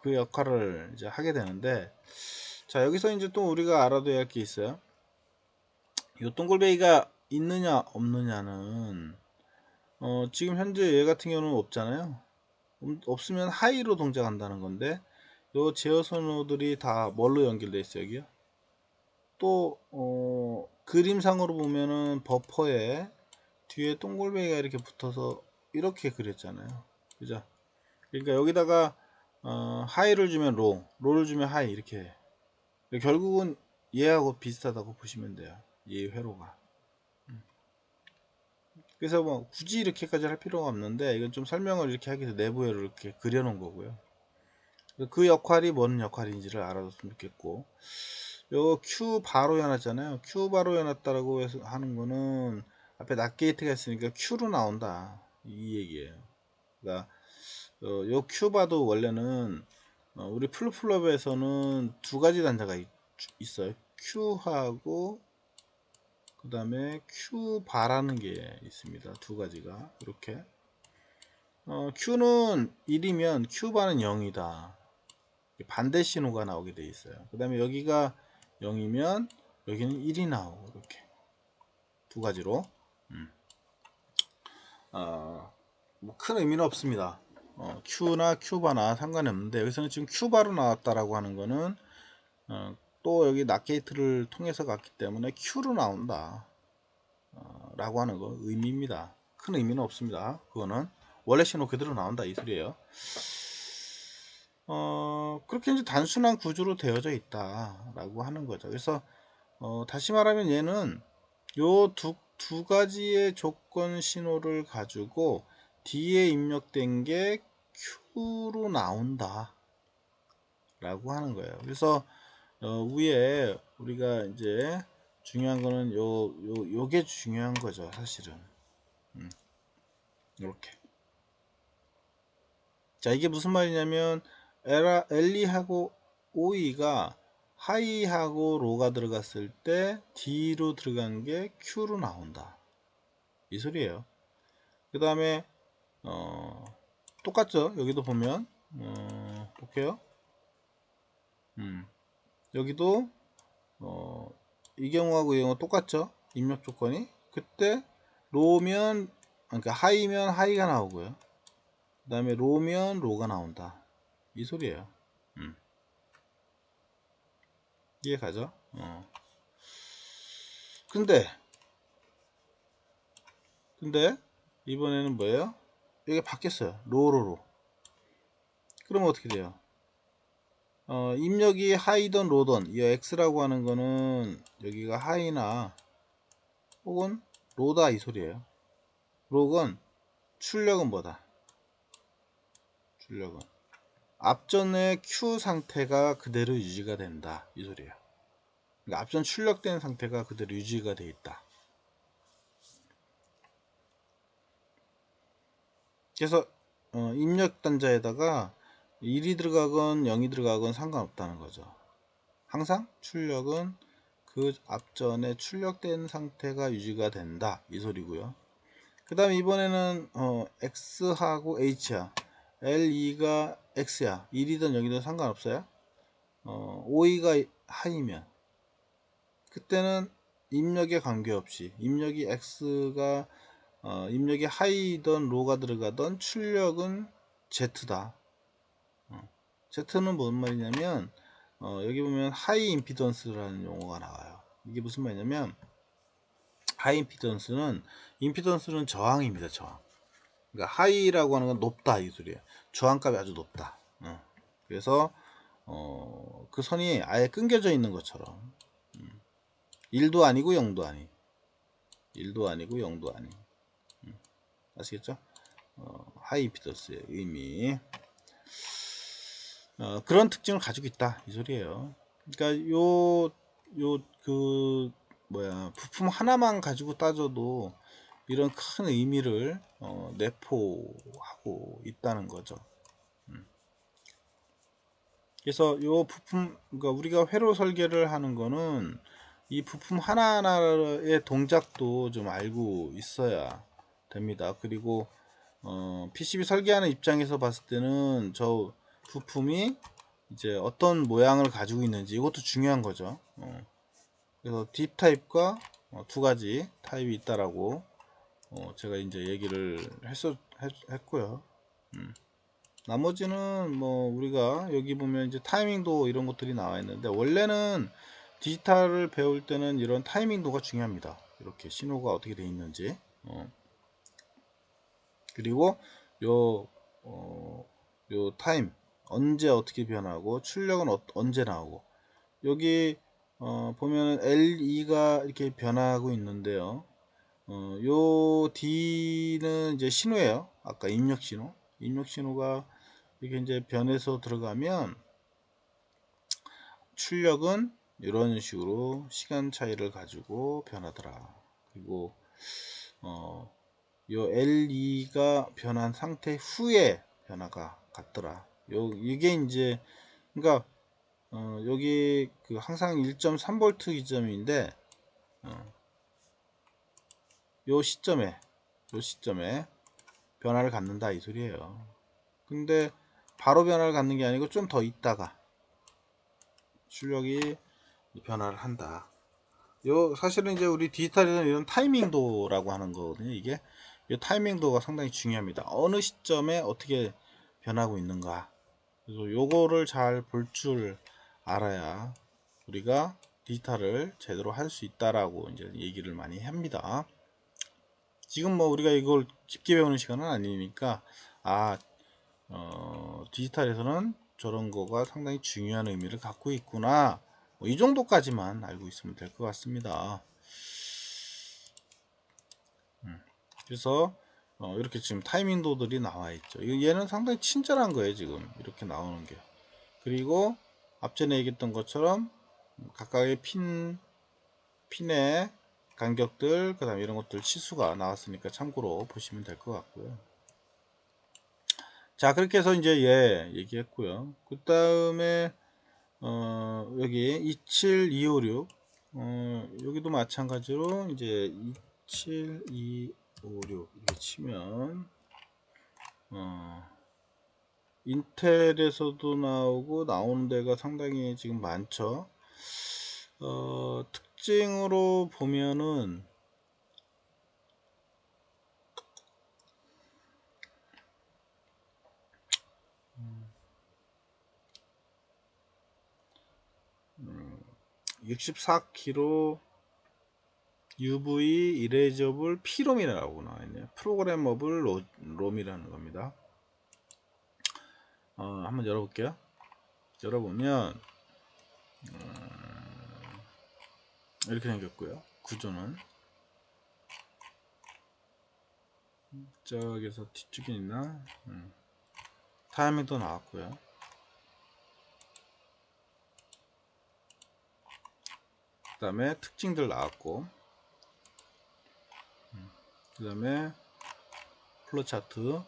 A: 그 역할을 이제 하게 되는데, 자, 여기서 이제 또 우리가 알아둬야 할 게 있어요. 이 동글베이가 있느냐 없느냐는 지금 현재 얘 같은 경우는 없잖아요. 없으면 하이로 동작한다는 건데 요 제어 선호들이 다 뭘로 연결되어 있어요? 여기요. 또 그림상으로 보면은 버퍼에 뒤에 동글베이가 이렇게 붙어서 이렇게 그렸잖아요. 그죠? 그러니까 여기다가 하이를 주면 로를 주면 하이 이렇게 결국은 얘하고 비슷하다고 보시면 돼요. 얘 회로가. 그래서 뭐 굳이 이렇게까지 할 필요가 없는데 이건 좀 설명을 이렇게 하기 위해서 내부회로 이렇게 그려놓은 거고요. 그 역할이 뭔 역할인지를 알아뒀으면 좋겠고, 요 Q 바로 해놨잖아요. Q 바로 해놨다라고 해서 하는 거는 앞에 낫 게이트가 있으니까 Q로 나온다 이 얘기예요. 그러니까 요 Q 바도 원래는 우리 플루플럽에서는 두 가지 단자가 있어요. Q하고 그 다음에 Q 바라는 게 있습니다. 두 가지가 이렇게. Q는 1이면 Q 바는 0이다. 반대 신호가 나오게 돼 있어요. 그 다음에 여기가 0이면 여기는 1이 나오고 이렇게 두 가지로 뭐큰 의미는 없습니다. Q나 Q바나 상관이 없는데 여기서는 지금 Q바로 나왔다라고 하는 거는 또 여기 낫 게이트를 통해서 갔기 때문에 Q로 나온다. 라고 하는 거 의미입니다. 큰 의미는 없습니다. 그거는 원래 신호 그대로 나온다 이 소리예요. 그렇게 이제 단순한 구조로 되어져 있다 라고 하는 거죠. 그래서 다시 말하면 얘는 요 두 가지의 조건 신호를 가지고 D에 입력된 게 Q로 나온다 라고 하는 거예요. 그래서 위에 우리가 이제 중요한 거는 요게 중요한 거죠, 사실은. 이렇게. 자, 이게 무슨 말이냐면 LE하고 OE가 하이하고 로가 들어갔을 때 D로 들어간 게 Q로 나온다. 이 소리예요. 그 다음에 똑같죠? 여기도 보면 볼게요. 여기도 이 경우하고 이 경우 똑같죠? 입력 조건이. 그때 로면 그러니까 하이면 하이가 나오고요. 그 다음에 로면 로가 나온다. 이 소리예요. 이해 가죠? 근데 이번에는 뭐예요? 이게 바뀌었어요. 로로로. 그러면 어떻게 돼요? 입력이 하이던 로던 이 X라고 하는 거는 여기가 하이나 혹은 로다 이 소리예요. 록은 출력은 뭐다? 출력은 앞전의 Q 상태가 그대로 유지가 된다 이 소리예요. 그러니까 앞전 출력된 상태가 그대로 유지가 돼 있다. 그래서 입력 단자에다가 1이 들어가건 0이 들어가건 상관없다는 거죠. 항상 출력은 그 앞전에 출력된 상태가 유지가 된다 이 소리고요. 그 다음에 이번에는 X하고 H야. L2가 X야. 1이든 0이든 상관없어요. OE가 하이면 그때는 입력에 관계없이 입력이 X가 입력이 하이든 로가 들어가던 출력은 Z다. Z는 뭔 말이냐면 여기 보면 하이 임피던스라는 용어가 나와요. 이게 무슨 말이냐면 하이 임피던스는 저항입니다. 저항. 그러니까 하이라고 하는 건 높다 이 소리예요. 저항값이 아주 높다. 그래서 그 선이 아예 끊겨져 있는 것처럼 1도 아니고 0도 아닌 1도 아니고 0도 아닌 아시겠죠? 하이 임피던스의 의미 그런 특징을 가지고 있다 이 소리예요. 그러니까 그 부품 하나만 가지고 따져도 이런 큰 의미를 내포하고 있다는 거죠. 그래서 요 부품, 그러니까 우리가 회로 설계를 하는 거는 이 부품 하나하나의 동작도 좀 알고 있어야 됩니다. 그리고 PCB 설계하는 입장에서 봤을 때는 저 부품이 이제 어떤 모양을 가지고 있는지 이것도 중요한 거죠. 그래서 D 타입과 두 가지 타입이 있다라고 제가 이제 얘기를 했고요. 나머지는 뭐 우리가 여기 보면 이제 타이밍도 이런 것들이 나와 있는데 원래는 디지털을 배울 때는 이런 타이밍도가 중요합니다. 이렇게 신호가 어떻게 돼 있는지 그리고 요 타임 언제 어떻게 변하고 출력은 언제 나오고 여기 보면 L2가 이렇게 변하고 있는데요. 요 D는 이제 신호예요. 아까 입력 신호. 입력 신호가 이게 이제 변해서 들어가면 출력은 이런 식으로 시간 차이를 가지고 변하더라. 그리고 요 L2가 변한 상태 후에 변화가 같더라. 이게 이제 그러니까 여기 그 항상 1.3V 기점인데 요 시점에 변화를 갖는다 이 소리예요. 근데 바로 변화를 갖는 게 아니고 좀 더 있다가 출력이 변화를 한다. 사실은 이제 우리 디지털에서는 이런 타이밍도라고 하는 거거든요. 이게 이 타이밍도가 상당히 중요합니다. 어느 시점에 어떻게 변하고 있는가. 그래서 요거를 잘 볼 줄 알아야 우리가 디지털을 제대로 할 수 있다라고 이제 얘기를 많이 합니다. 지금 뭐 우리가 이걸 깊게 배우는 시간은 아니니까, 아, 디지털에서는 저런 거가 상당히 중요한 의미를 갖고 있구나, 뭐이 정도까지만 알고 있으면 될 것 같습니다. 그래서 이렇게 지금 타이밍도들이 나와 있죠. 얘는 상당히 친절한 거예요, 지금 이렇게 나오는 게. 그리고 앞전에 얘기했던 것처럼 각각의 핀의 간격들, 그 다음에 이런 것들 치수가 나왔으니까 참고로 보시면 될 것 같고요. 자, 그렇게 해서 이제 얘 얘기했고요. 그 다음에 여기 27256, 여기도 마찬가지로 이제 27256 이렇게 치면 인텔에서도 나오고 나오는 데가 상당히 지금 많죠. 특징으로 보면은 음, 64kg UV 이레저블 P롬이라고 나와있네요. 프로그래머블 롬이라는 겁니다. 한번 열어볼게요. 열어보면 이렇게 생겼고요. 구조는 저기서 뒤쪽에 있나, 타이밍도 나왔고요. 그 다음에 특징들 나왔고, 그 다음에 플로 차트,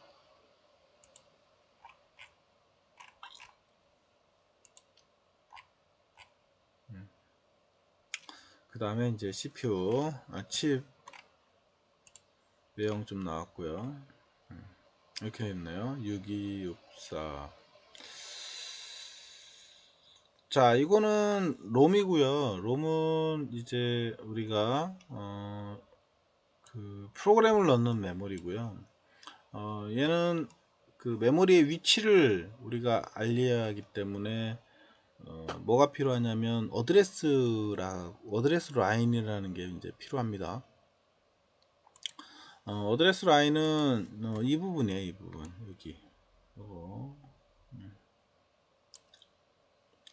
A: 그 다음에 이제 CPU 칩 내용 좀 나왔고요. 이렇게 있네요. 6264. 자, 이거는 롬이고요. 롬은 이제 우리가 그 프로그램을 넣는 메모리고요. 얘는 그 메모리의 위치를 우리가 알려야 하기 때문에 뭐가 필요하냐면 어드레스 라인이라는 게 이제 필요합니다. 어드레스 라인은 이 부분이에요. 이 부분 여기.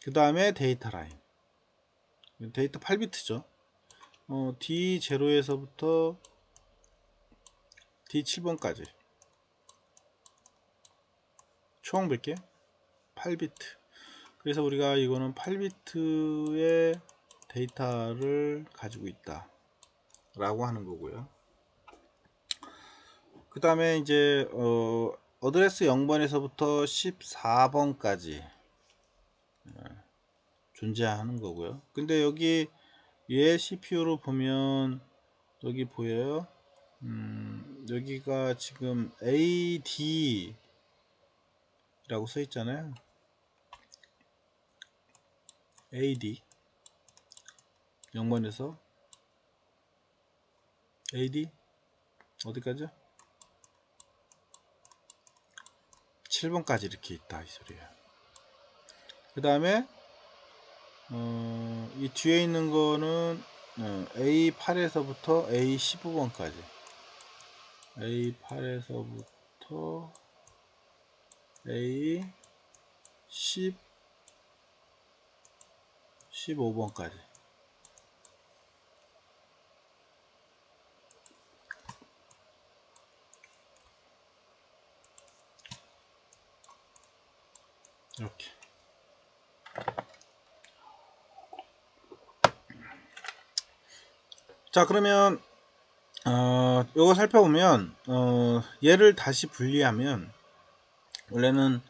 A: 그 다음에 데이터 라인. 데이터 8비트죠. D0에서부터 D7번까지 총 몇 개? 8비트. 그래서 우리가 이거는 8비트의 데이터를 가지고 있다 라고 하는 거고요. 그 다음에 이제 어드레스 0번에서부터 14번까지 존재하는 거고요. 근데 여기 얘 CPU로 보면 여기 보여요. 여기가 지금 AD 라고 써 있잖아요. AD 0번에서 AD 어디까지? 7번까지 이렇게 있다 이 소리예요. 그 다음에 이 뒤에 있는 거는 A8에서부터 A15번까지, A8에서부터 A10 15번까지 이렇게. 자, 그러면 요거 살펴보면 얘를 다시 분리하면 원래는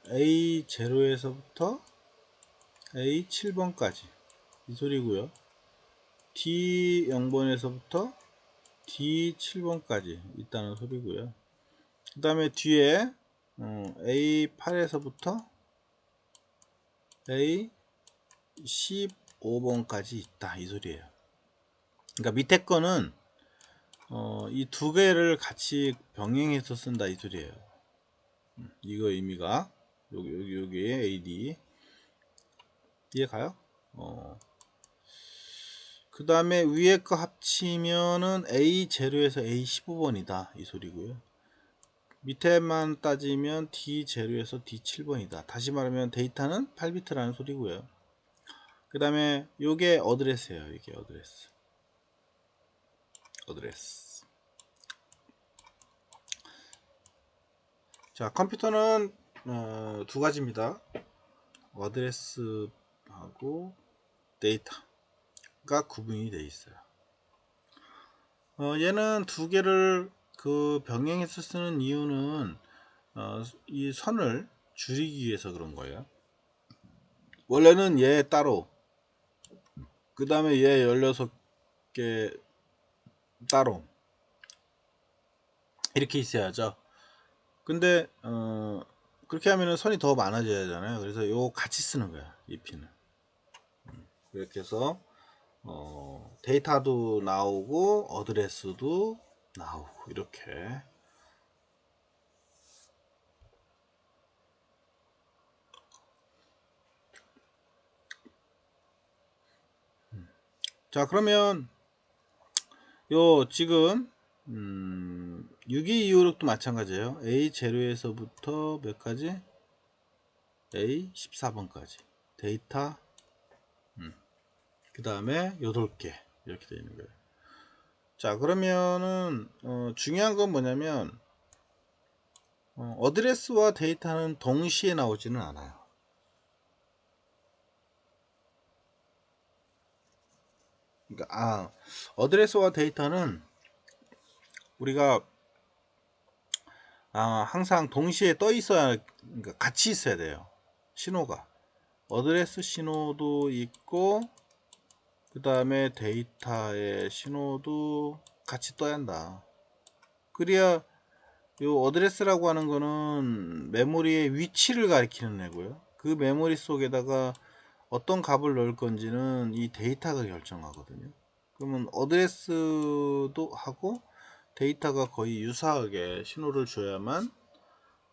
A: A0에서부터 A7번까지 이 소리고요. D0번에서부터 D7번까지 있다는 소리고요. 그 다음에 뒤에 A8에서부터 A15번까지 있다 이 소리예요. 그러니까 밑에 거는 이 두 개를 같이 병행해서 쓴다 이 소리예요. 이거 의미가 여기에 AD 이해 가요? 그 다음에 위에 거 합치면은 A0에서 A15번이다 이 소리고요. 밑에만 따지면 D0에서 D7번이다. 다시 말하면 데이터는 8비트라는 소리고요. 그 다음에 요게 어드레스예요. 이게 어드레스. 자, 컴퓨터는 두 가지입니다. 어드레스하고 데이터가 구분이 되어 있어요. 얘는 두 개를 병행해서 쓰는 이유는 이 선을 줄이기 위해서 그런 거예요. 원래는 얘 따로, 그 다음에 얘 16개 따로 이렇게 있어야죠. 근데 그렇게 하면 선이 더 많아져야 하잖아요. 그래서 요 같이 쓰는 거야, 이 핀은. 이렇게 해서 데이터도 나오고 어드레스도 나오고 이렇게. 자, 그러면 요 지금 6226도 마찬가지예요. A0에서부터 몇 가지? A14번까지 데이터 그 다음에 8개 이렇게 되어 있는 거예요. 자, 그러면은 중요한 건 뭐냐면 어드레스와 데이터는 동시에 나오지는 않아요. 그러니까 어드레스와 데이터는 우리가 항상 동시에 떠 있어야, 그러니까 같이 있어야 돼요. 신호가 어드레스 신호도 있고 그 다음에 데이터의 신호도 같이 떠야 한다. 그래야 요 어드레스라고 하는 거는 메모리의 위치를 가리키는 애고요. 그 메모리 속에다가 어떤 값을 넣을 건지는 이 데이터가 결정하거든요. 그러면 어드레스도 하고 데이터가 거의 유사하게 신호를 줘야만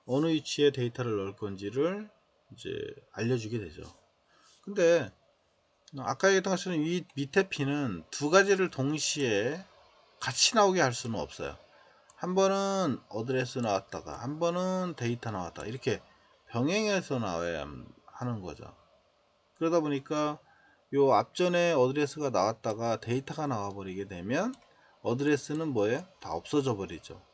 A: 어느 위치에 데이터를 넣을 건지를 이제 알려주게 되죠. 근데 아까 얘기했던 것처럼 이 밑에 핀은 두 가지를 동시에 같이 나오게 할 수는 없어요. 한 번은 어드레스 나왔다가 한 번은 데이터 나왔다, 이렇게 병행해서 나와야 하는 거죠. 그러다 보니까 요 앞전에 어드레스가 나왔다가 데이터가 나와 버리게 되면 어드레스는 뭐예요? 다 없어져 버리죠.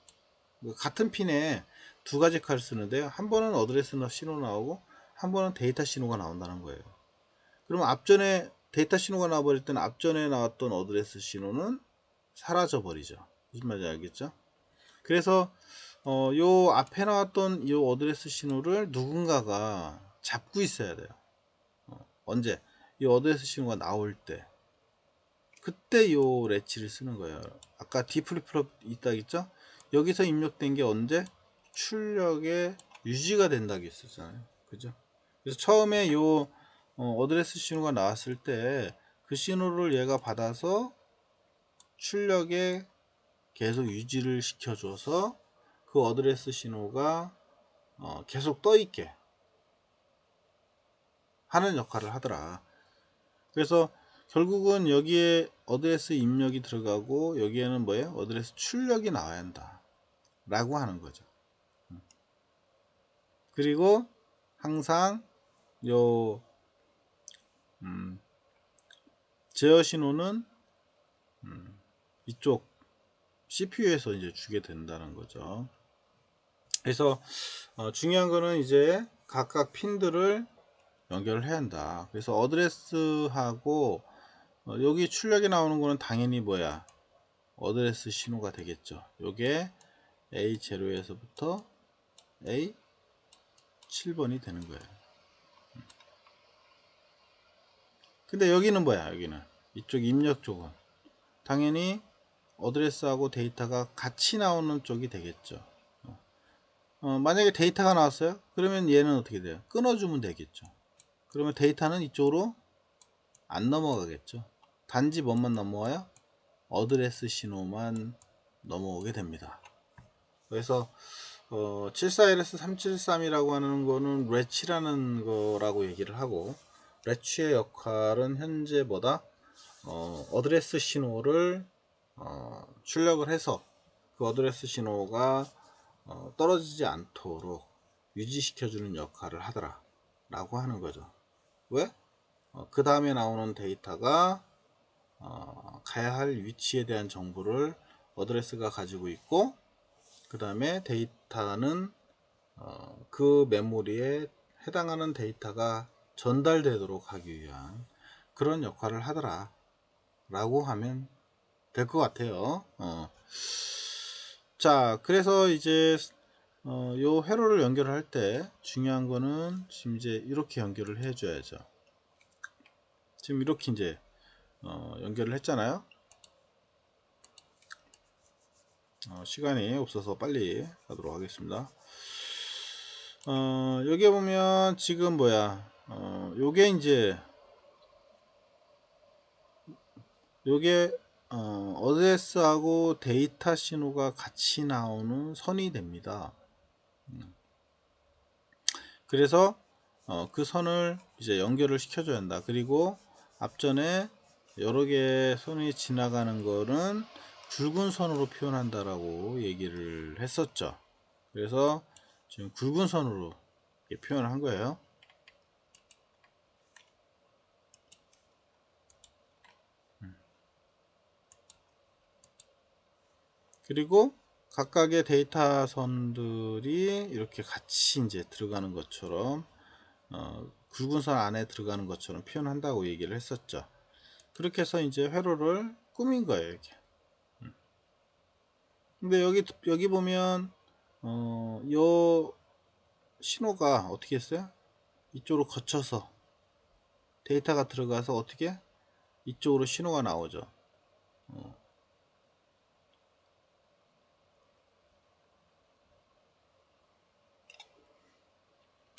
A: 같은 핀에 두 가지 칼을 쓰는데요, 한 번은 어드레스 신호 나오고 한 번은 데이터 신호가 나온다는 거예요. 그러면 앞전에 데이터 신호가 나와 버릴 때는 앞전에 나왔던 어드레스 신호는 사라져 버리죠. 무슨 말인지 알겠죠? 그래서 요 앞에 나왔던 요 어드레스 신호를 누군가가 잡고 있어야 돼요. 언제 이 어드레스 신호가 나올 때, 그때 요 레치를 쓰는 거예요. 아까 D 플립플롭 있다 했죠? 여기서 입력된 게 언제 출력에 유지가 된다고 했었잖아요. 그죠? 그래서 처음에 요 어드레스 신호가 나왔을 때 그 신호를 얘가 받아서 출력에 계속 유지를 시켜줘서 그 어드레스 신호가 계속 떠있게 하는 역할을 하더라. 그래서 결국은 여기에 어드레스 입력이 들어가고 여기에는 뭐예요? 어드레스 출력이 나와야 한다 라고 하는 거죠. 그리고 항상 요 제어 신호는 이쪽 CPU에서 이제 주게 된다는 거죠. 그래서 중요한 거는 이제 각각 핀들을 연결을 해야 한다. 그래서 어드레스하고 여기 출력이 나오는 거는 당연히 뭐야? 어드레스 신호가 되겠죠. 요게 A0에서부터 A7번이 되는 거예요. 근데 여기는 뭐야? 여기는 이쪽 입력 쪽은 당연히 어드레스하고 데이터가 같이 나오는 쪽이 되겠죠. 만약에 데이터가 나왔어요? 그러면 얘는 어떻게 돼요? 끊어주면 되겠죠. 그러면 데이터는 이쪽으로 안 넘어가겠죠. 단지 뭐만 넘어와요? 어드레스 신호만 넘어오게 됩니다. 그래서 74LS373이라고 하는 거는 레치라는 거라고 얘기를 하고, 레치의 역할은 현재 뭐다? 어드레스 신호를 출력을 해서 그 어드레스 신호가 떨어지지 않도록 유지시켜주는 역할을 하더라 라고 하는 거죠. 왜? 그 다음에 나오는 데이터가 가야 할 위치에 대한 정보를 어드레스가 가지고 있고, 그 다음에 데이터는 그 메모리에 해당하는 데이터가 전달되도록 하기 위한 그런 역할을 하더라 라고 하면 될 것 같아요. 자, 그래서 이제 요 회로를 연결할 때 중요한 거는 지금 이제 이렇게 연결을 해 줘야죠. 지금 이렇게 이제 연결을 했잖아요. 시간이 없어서 빨리 가도록 하겠습니다. 여기에 보면 지금 뭐야, 요게 이제 요게 어드레스하고 데이터 신호가 같이 나오는 선이 됩니다. 그래서 그 선을 이제 연결을 시켜줘야 한다. 그리고 앞전에 여러 개의 선이 지나가는 거는 굵은 선으로 표현한다라고 얘기를 했었죠. 그래서 지금 굵은 선으로 표현을 한 거예요. 그리고 각각의 데이터 선들이 이렇게 같이 이제 들어가는 것처럼 굵은 선 안에 들어가는 것처럼 표현한다고 얘기를 했었죠. 그렇게 해서 이제 회로를 꾸민 거예요, 이렇게. 근데 여기 보면 요 신호가 어떻게 했어요? 이쪽으로 거쳐서 데이터가 들어가서 어떻게 이쪽으로 신호가 나오죠.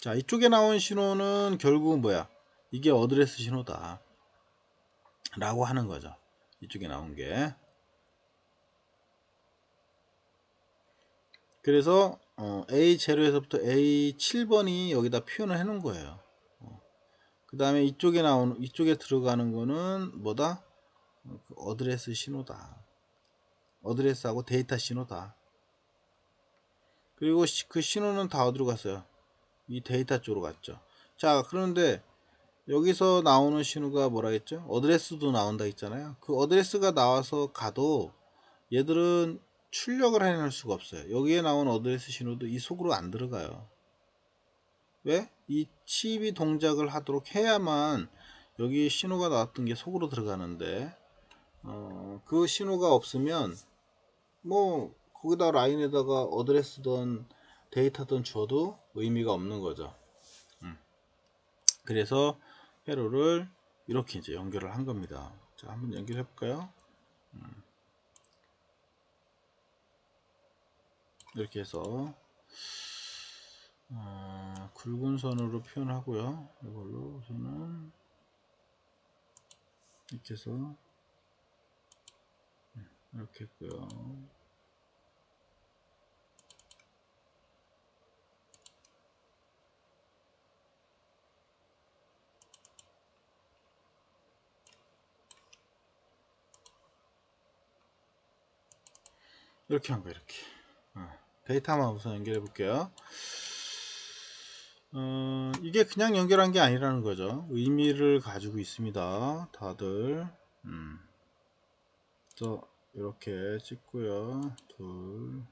A: 자, 이쪽에 나온 신호는 결국은 뭐야? 이게 어드레스 신호다 라고 하는 거죠. 이쪽에 나온 게. 그래서 A0에서부터 A7번이 여기다 표현을 해 놓은 거예요. 그 다음에 이쪽에 들어가는 거는 뭐다? 어드레스 신호다. 어드레스하고 데이터 신호다. 그리고 그 신호는 다 어디로 갔어요? 이 데이터 쪽으로 갔죠. 자, 그런데 여기서 나오는 신호가 뭐라 했죠? 어드레스도 나온다 했잖아요. 그 어드레스가 나와서 가도 얘들은 출력을 해낼 수가 없어요. 여기에 나온 어드레스 신호도 이 속으로 안 들어가요. 왜? 이 칩이 동작을 하도록 해야만 여기 신호가 나왔던 게 속으로 들어가는데 그 신호가 없으면 뭐 거기다 라인에다가 어드레스든 데이터든 줘도 의미가 없는 거죠. 그래서 회로를 이렇게 이제 연결을 한 겁니다. 자, 한번 연결해 볼까요? 이렇게 해서 굵은 선으로 표현하고요. 이걸로 우선은 이렇게 해서 이렇게 했고요. 이렇게 한 거예요. 이렇게 데이터만 우선 연결해 볼게요. 이게 그냥 연결한 게 아니라는 거죠. 의미를 가지고 있습니다. 다들. 그래서 이렇게 찍고요. 둘.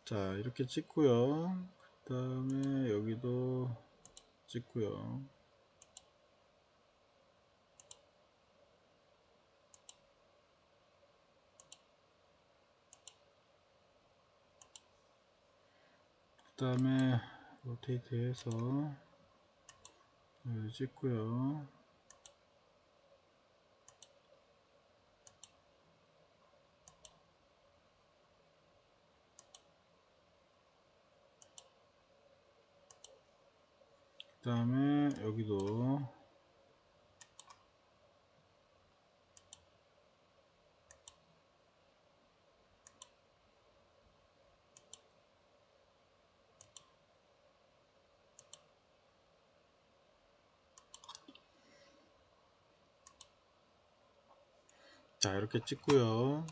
A: 자, 이렇게 찍고요. 그 다음에 여기도 찍고요. 그 다음에 로테이트 해서 찍고요. 그 다음에 여기도 자, 이렇게 찍고요.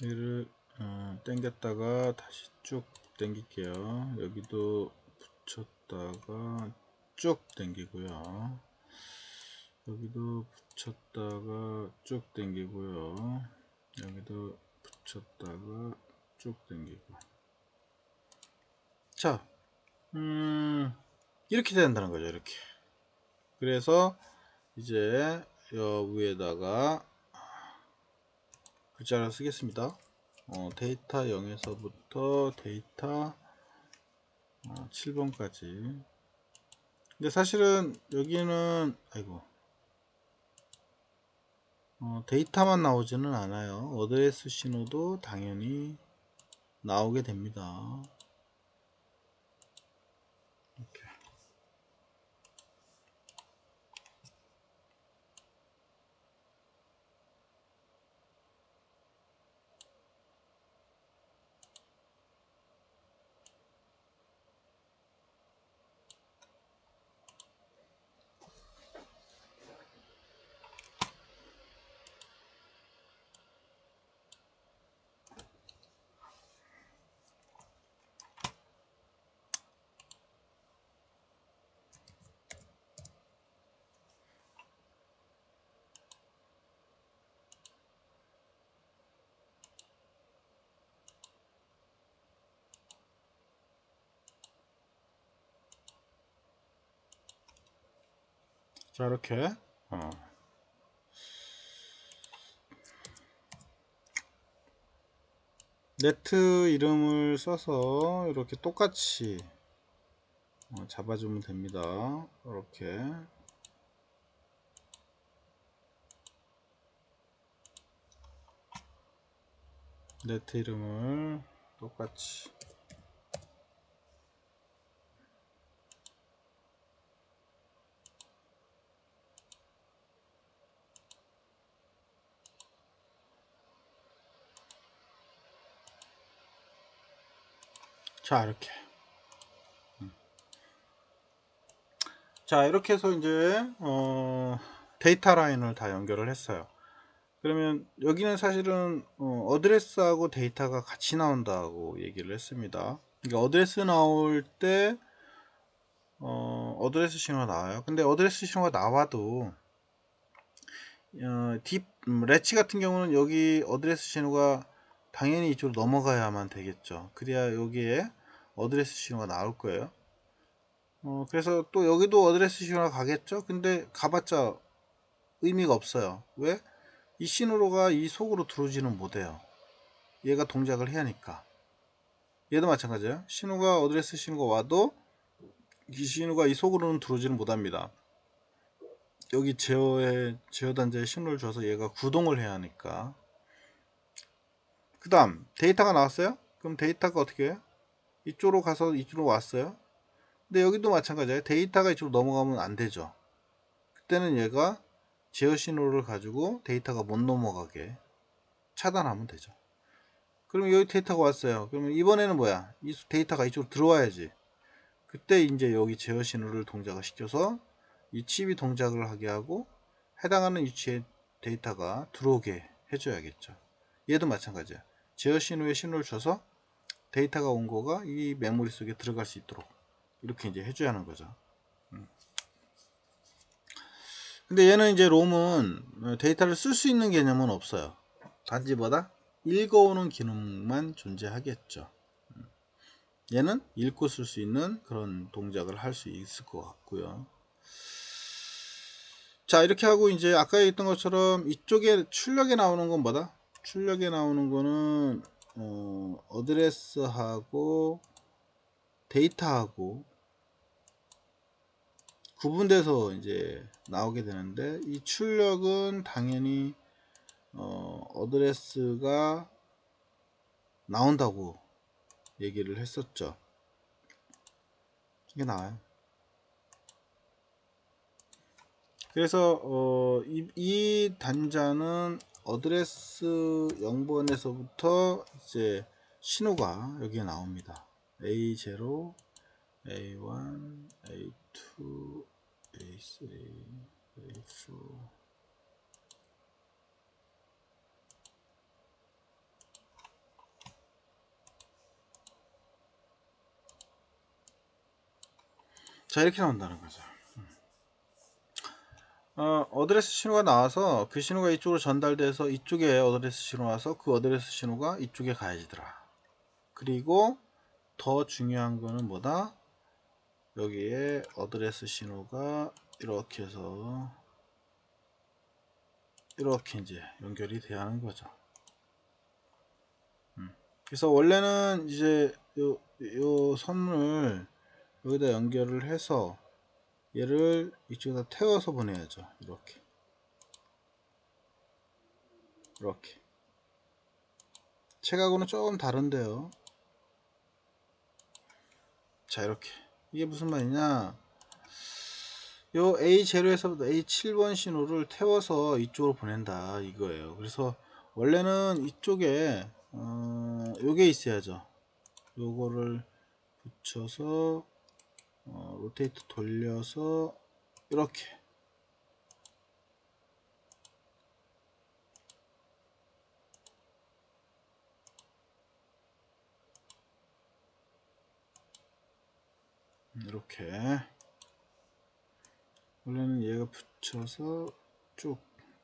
A: 얘를 당겼다가 다시 쭉 당길게요. 여기도 붙였다가 쭉 당기고요. 여기도 붙였다가 쭉 당기고요. 여기도 붙였다가 쭉 당기고. 자, 이렇게 된다는 거죠. 이렇게. 그래서 이제 여 위에다가 글자를 쓰겠습니다. 데이터 0에서부터 데이터 7번까지. 근데 사실은 여기는 아이고 데이터만 나오지는 않아요. 어드레스 신호도 당연히 나오게 됩니다. 이렇게. 자, 이렇게 네트 이름을 써서 이렇게 똑같이 잡아주면 됩니다. 이렇게 네트 이름을 똑같이. 자, 이렇게. 자, 이렇게 해서 이제 데이터 라인을 다 연결을 했어요. 그러면 여기는 사실은 어드레스하고 데이터가 같이 나온다고 얘기를 했습니다. 그러니까 어드레스 나올 때 어드레스 신호가 나와요. 근데 어드레스 신호가 나와도 레치 같은 경우는 여기 어드레스 신호가 당연히 이쪽으로 넘어가야만 되겠죠. 그래야 여기에 어드레스 신호가 나올 거예요. 그래서 또 여기도 어드레스 신호가 가겠죠. 근데 가봤자 의미가 없어요. 왜? 이 신호가 이 속으로 들어오지는 못해요. 얘가 동작을 해야 하니까. 얘도 마찬가지예요. 신호가 어드레스 신호가 와도 이 신호가 이 속으로는 들어오지는 못합니다. 여기 제어 단자에 신호를 줘서 얘가 구동을 해야 하니까. 그 다음 데이터가 나왔어요. 그럼 데이터가 어떻게 해요? 이쪽으로 가서 이쪽으로 왔어요. 근데 여기도 마찬가지예요. 데이터가 이쪽으로 넘어가면 안 되죠. 그때는 얘가 제어 신호를 가지고 데이터가 못 넘어가게 차단하면 되죠. 그럼 여기 데이터가 왔어요. 그러면 이번에는 뭐야? 이 데이터가 이쪽으로 들어와야지. 그때 이제 여기 제어 신호를 동작을 시켜서 이 칩이 동작을 하게 하고 해당하는 위치에 데이터가 들어오게 해줘야겠죠. 얘도 마찬가지야. 제어 신호에 신호를 줘서 데이터가 온 거가 이 메모리 속에 들어갈 수 있도록 이렇게 이제 해줘야 하는 거죠. 근데 얘는 이제 롬은 데이터를 쓸 수 있는 개념은 없어요. 단지 뭐다? 읽어오는 기능만 존재하겠죠. 얘는 읽고 쓸 수 있는 그런 동작을 할 수 있을 것 같고요. 자, 이렇게 하고 이제 아까 얘기했던 것처럼 이쪽에 출력에 나오는 건 뭐다? 출력에 나오는 거는 어드레스하고 데이터하고 구분돼서 이제 나오게 되는데, 이 출력은 당연히 어드레스가 나온다고 얘기를 했었죠. 이게 나와요. 그래서 이 단자는 어드레스 0번에서부터 이제 신호가 여기에 나옵니다. A0, A1, A2, A3, A4. 자, 이렇게 나온다는 거죠. 어드레스 신호가 나와서 그 신호가 이쪽으로 전달돼서 이쪽에 어드레스 신호 와서 그 어드레스 신호가 이쪽에 가야지더라. 그리고 더 중요한 거는 뭐다? 여기에 어드레스 신호가 이렇게 해서 이렇게 이제 연결이 돼야 하는 거죠. 그래서 원래는 이제 요 선을 여기다 연결을 해서 얘를 이쪽에다 태워서 보내야죠. 이렇게 책하고는 조금 다른데요. 자, 이렇게 이게 무슨 말이냐, 요 A0에서부터 A7번 신호를 태워서 이쪽으로 보낸다 이거예요. 그래서 원래는 이쪽에 요게 있어야죠. 요거를 붙여서 로테이트 돌려서 이렇게 원래는 얘가 붙여서 쭉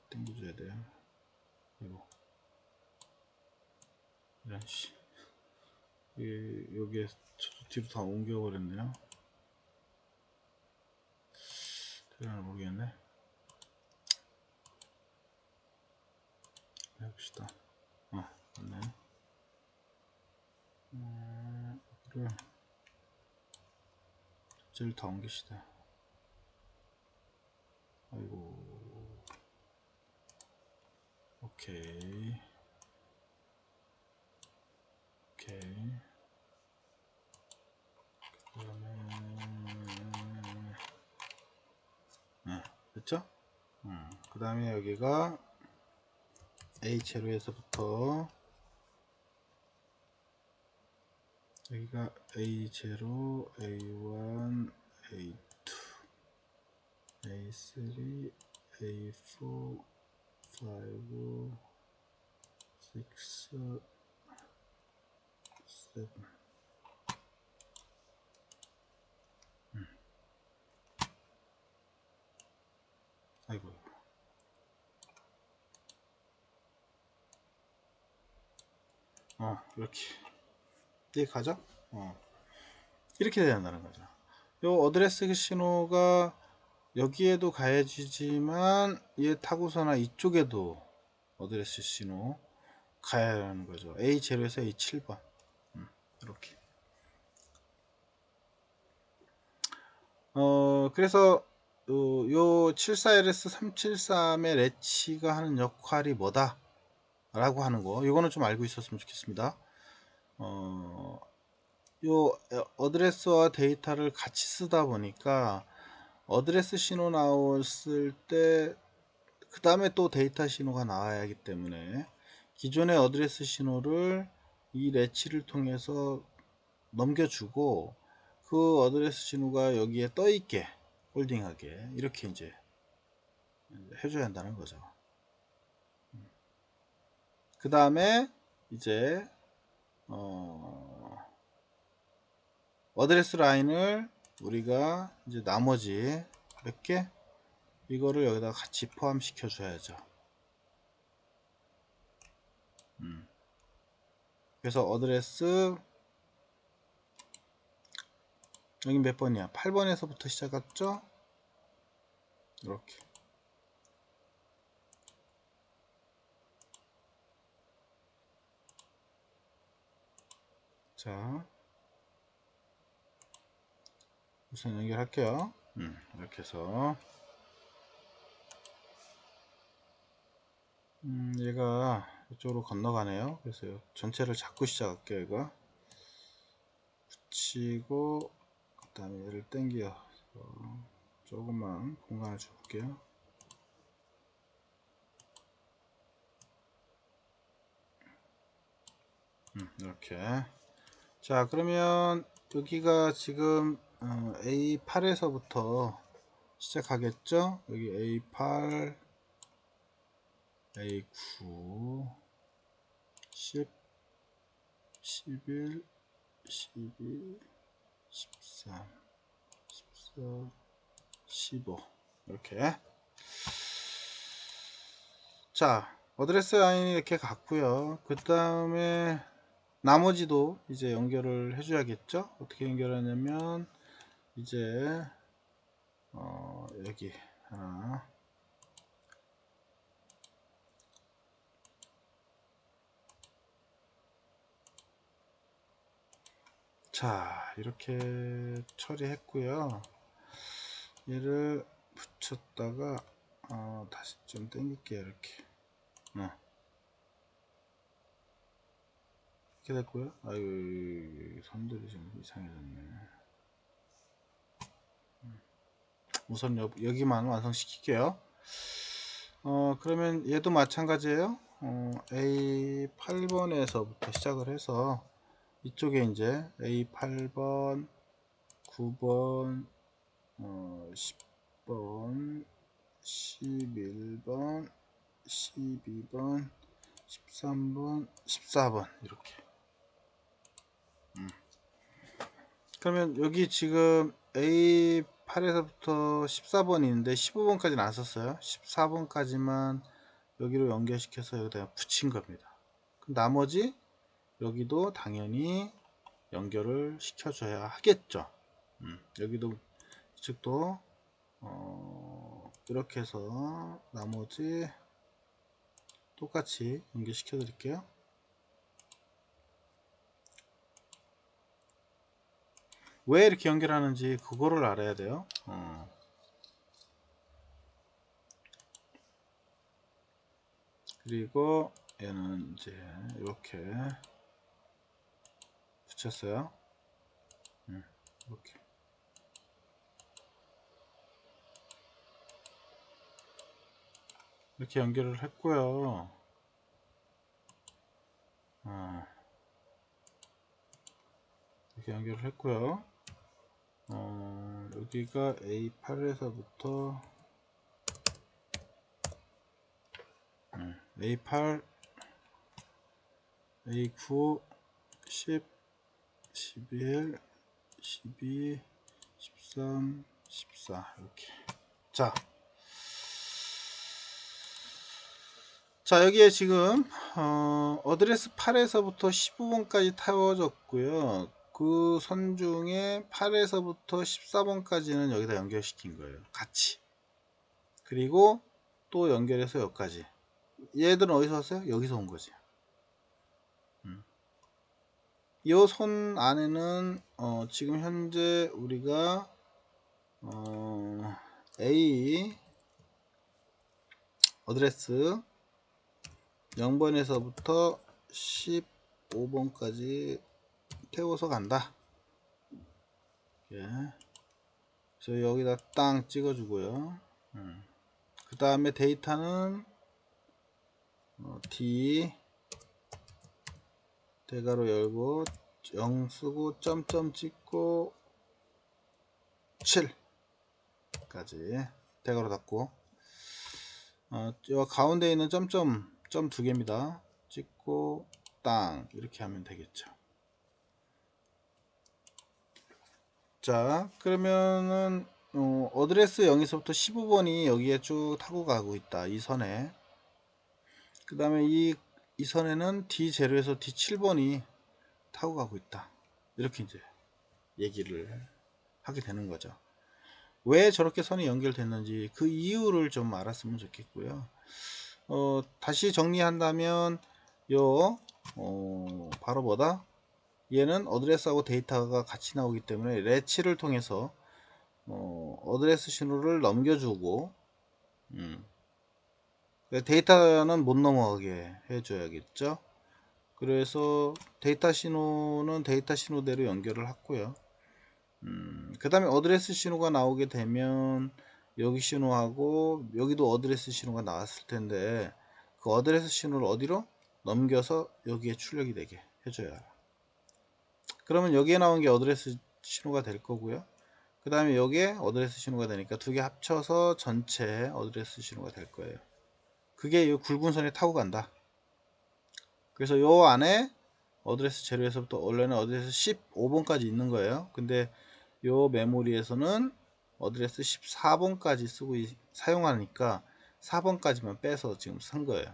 A: 당겨줘야 돼요. 이거 이런 씨, 여기에 뒤로 다 옮겨버렸네요. 대단히 모르겠네. 해봅시다. 맞네. 그래, 제일 다 옮기시다. 아이고. 오케이. 그 다음에 됐죠? 그 다음에 여기가 A0에서부터 여기가 A0, A1, A2, A3, A4, 5, 6, 7. 아이고. 이렇게 가죠? 이렇게 돼야 한다는 거죠. 요 어드레스 신호가 여기에도 가야지만 얘 타고서나 이쪽에도 어드레스 신호 가야 하는 거죠. A0에서 A7번 이렇게. 그래서 요 74LS373의 레치가 하는 역할이 뭐다 라고 하는 거, 이거는 좀 알고 있었으면 좋겠습니다. 요 어드레스와 데이터를 같이 쓰다 보니까 어드레스 신호 나왔을 때 그 다음에 또 데이터 신호가 나와야 하기 때문에 기존의 어드레스 신호를 이 레치를 통해서 넘겨주고 그 어드레스 신호가 여기에 떠있게 홀딩하게 이렇게 이제 해줘야 한다는 거죠. 그 다음에 이제 어드레스 라인을 우리가 이제 나머지 몇 개 이거를 여기다 같이 포함시켜 줘야죠. 그래서 어드레스 여기 몇 번이야? 8번에서부터 시작했죠? 이렇게. 자, 우선 연결할게요. 이렇게 해서 얘가 이쪽으로 건너가네요. 그래서 전체를 잡고 시작할게요. 이거 붙이고 그 다음에 얘를 당겨 조금만 공간을 줄게요. 이렇게. 자, 그러면 여기가 지금 A8에서부터 시작하겠죠. 여기 A8, A9, 10, 11, 12, 13, 14, 15 이렇게. 자, 어드레스 라인이 이렇게 갔고요. 그 다음에 나머지도 이제 연결을 해줘야겠죠. 어떻게 연결하냐면 이제 여기 하나, 자 이렇게 처리했고요. 얘를 붙였다가 다시 좀 당길게요. 이렇게 이렇게 됐고요. 아유, 선들이 좀 이상해졌네. 우선 여기만 완성시킬게요. 그러면 얘도 마찬가지예요. A8번에서부터 시작을 해서 이쪽에 이제 A8번, 9번, 10번, 11번, 12번, 13번, 14번 이렇게. 그러면 여기 지금 A8에서부터 14번이 있는데 15번까지는 안 썼어요. 14번까지만 여기로 연결시켜서 여기다 붙인 겁니다. 나머지 여기도 당연히 연결을 시켜줘야 하겠죠. 여기도 이쪽도 이렇게 해서 나머지 똑같이 연결시켜 드릴게요. 왜 이렇게 연결하는지 그거를 알아야 돼요. 그리고 얘는 이제 이렇게 붙였어요. 이렇게. 이렇게 연결을 했고요. 이렇게 연결을 했고요. 여기가 A8에서부터 A8, A9, 10, 11, 12, 13, 14 이렇게. 자 여기에 지금 어드레스 8에서부터 15번까지 태워졌고요. 그 선 중에 8에서부터 14번까지는 여기다 연결시킨 거예요. 같이. 그리고 또 연결해서 여기까지. 얘들은 어디서 왔어요? 여기서 온 거지. 이 선 안에는 지금 현재 우리가 A 어드레스 0번에서부터 15번까지 태워서 간다. 예. 그래서 여기다 땅 찍어주고요. 그 다음에 데이터는 D 대괄호 열고 0 쓰고 점점 찍고 7까지 대괄호 닫고 이 가운데 있는 점점 점 두 개입니다. 찍고 땅 이렇게 하면 되겠죠. 자 그러면은 어드레스 0에서부터 15번이 여기에 쭉 타고 가고 있다. 이 선에. 그 다음에 이 선에는 D0에서 D7번이 타고 가고 있다. 이렇게 이제 얘기를 하게 되는 거죠. 왜 저렇게 선이 연결됐는지 그 이유를 좀 알았으면 좋겠고요. 다시 정리한다면 바로 뭐다? 얘는 어드레스하고 데이터가 같이 나오기 때문에 레치를 통해서 어드레스 신호를 넘겨주고 데이터는 못 넘어가게 해줘야겠죠. 그래서 데이터 신호는 데이터 신호대로 연결을 했고요. 그 다음에 어드레스 신호가 나오게 되면 여기 신호하고 여기도 어드레스 신호가 나왔을 텐데 그 어드레스 신호를 어디로 넘겨서 여기에 출력이 되게 해줘야. 그러면 여기에 나온 게 어드레스 신호가 될 거고요. 그 다음에 여기에 어드레스 신호가 되니까 두 개 합쳐서 전체 어드레스 신호가 될 거예요. 그게 이 굵은 선에 타고 간다. 그래서 요 안에 어드레스 재료에서부터 원래는 어드레스 15번까지 있는 거예요. 근데 요 메모리에서는 어드레스 14번까지 사용하니까 4번까지만 빼서 지금 쓴 거예요.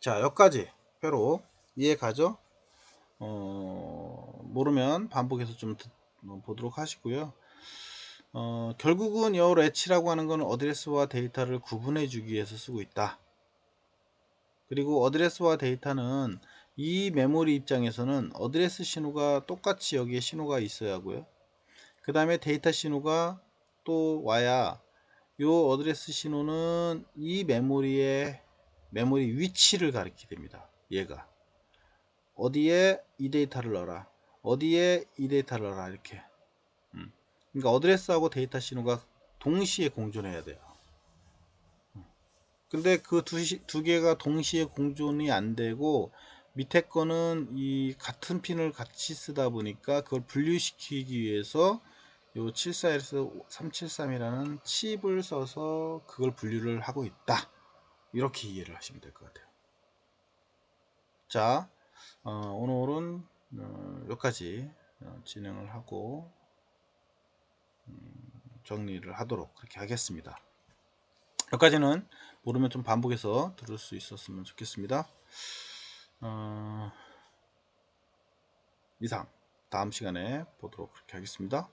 A: 자, 여기까지 회로 이해 가죠? 모르면 반복해서 좀 보도록 하시고요. 결국은 이 렛치라고 하는 것은 어드레스와 데이터를 구분해 주기 위해서 쓰고 있다. 그리고 어드레스와 데이터는 이 메모리 입장에서는 어드레스 신호가 똑같이 여기에 신호가 있어야 하고요. 그 다음에 데이터 신호가 또 와야 요 어드레스 신호는 이 메모리 위치를 가리키게 됩니다. 얘가 어디에 이 데이터를 넣어라, 어디에 이 데이터를 넣어라, 이렇게. 그러니까 어드레스하고 데이터 신호가 동시에 공존해야 돼요. 근데 그 두 개가 동시에 공존이 안 되고 밑에 거는 이 같은 핀을 같이 쓰다 보니까 그걸 분류시키기 위해서 요 741에서 373이라는 칩을 써서 그걸 분류를 하고 있다. 이렇게 이해를 하시면 될 것 같아요. 자, 오늘은 여기까지 진행을 하고 정리를 하도록 그렇게 하겠습니다. 여기까지는 모르면 좀 반복해서 들을 수 있었으면 좋겠습니다. 이상 다음 시간에 보도록 그렇게 하겠습니다.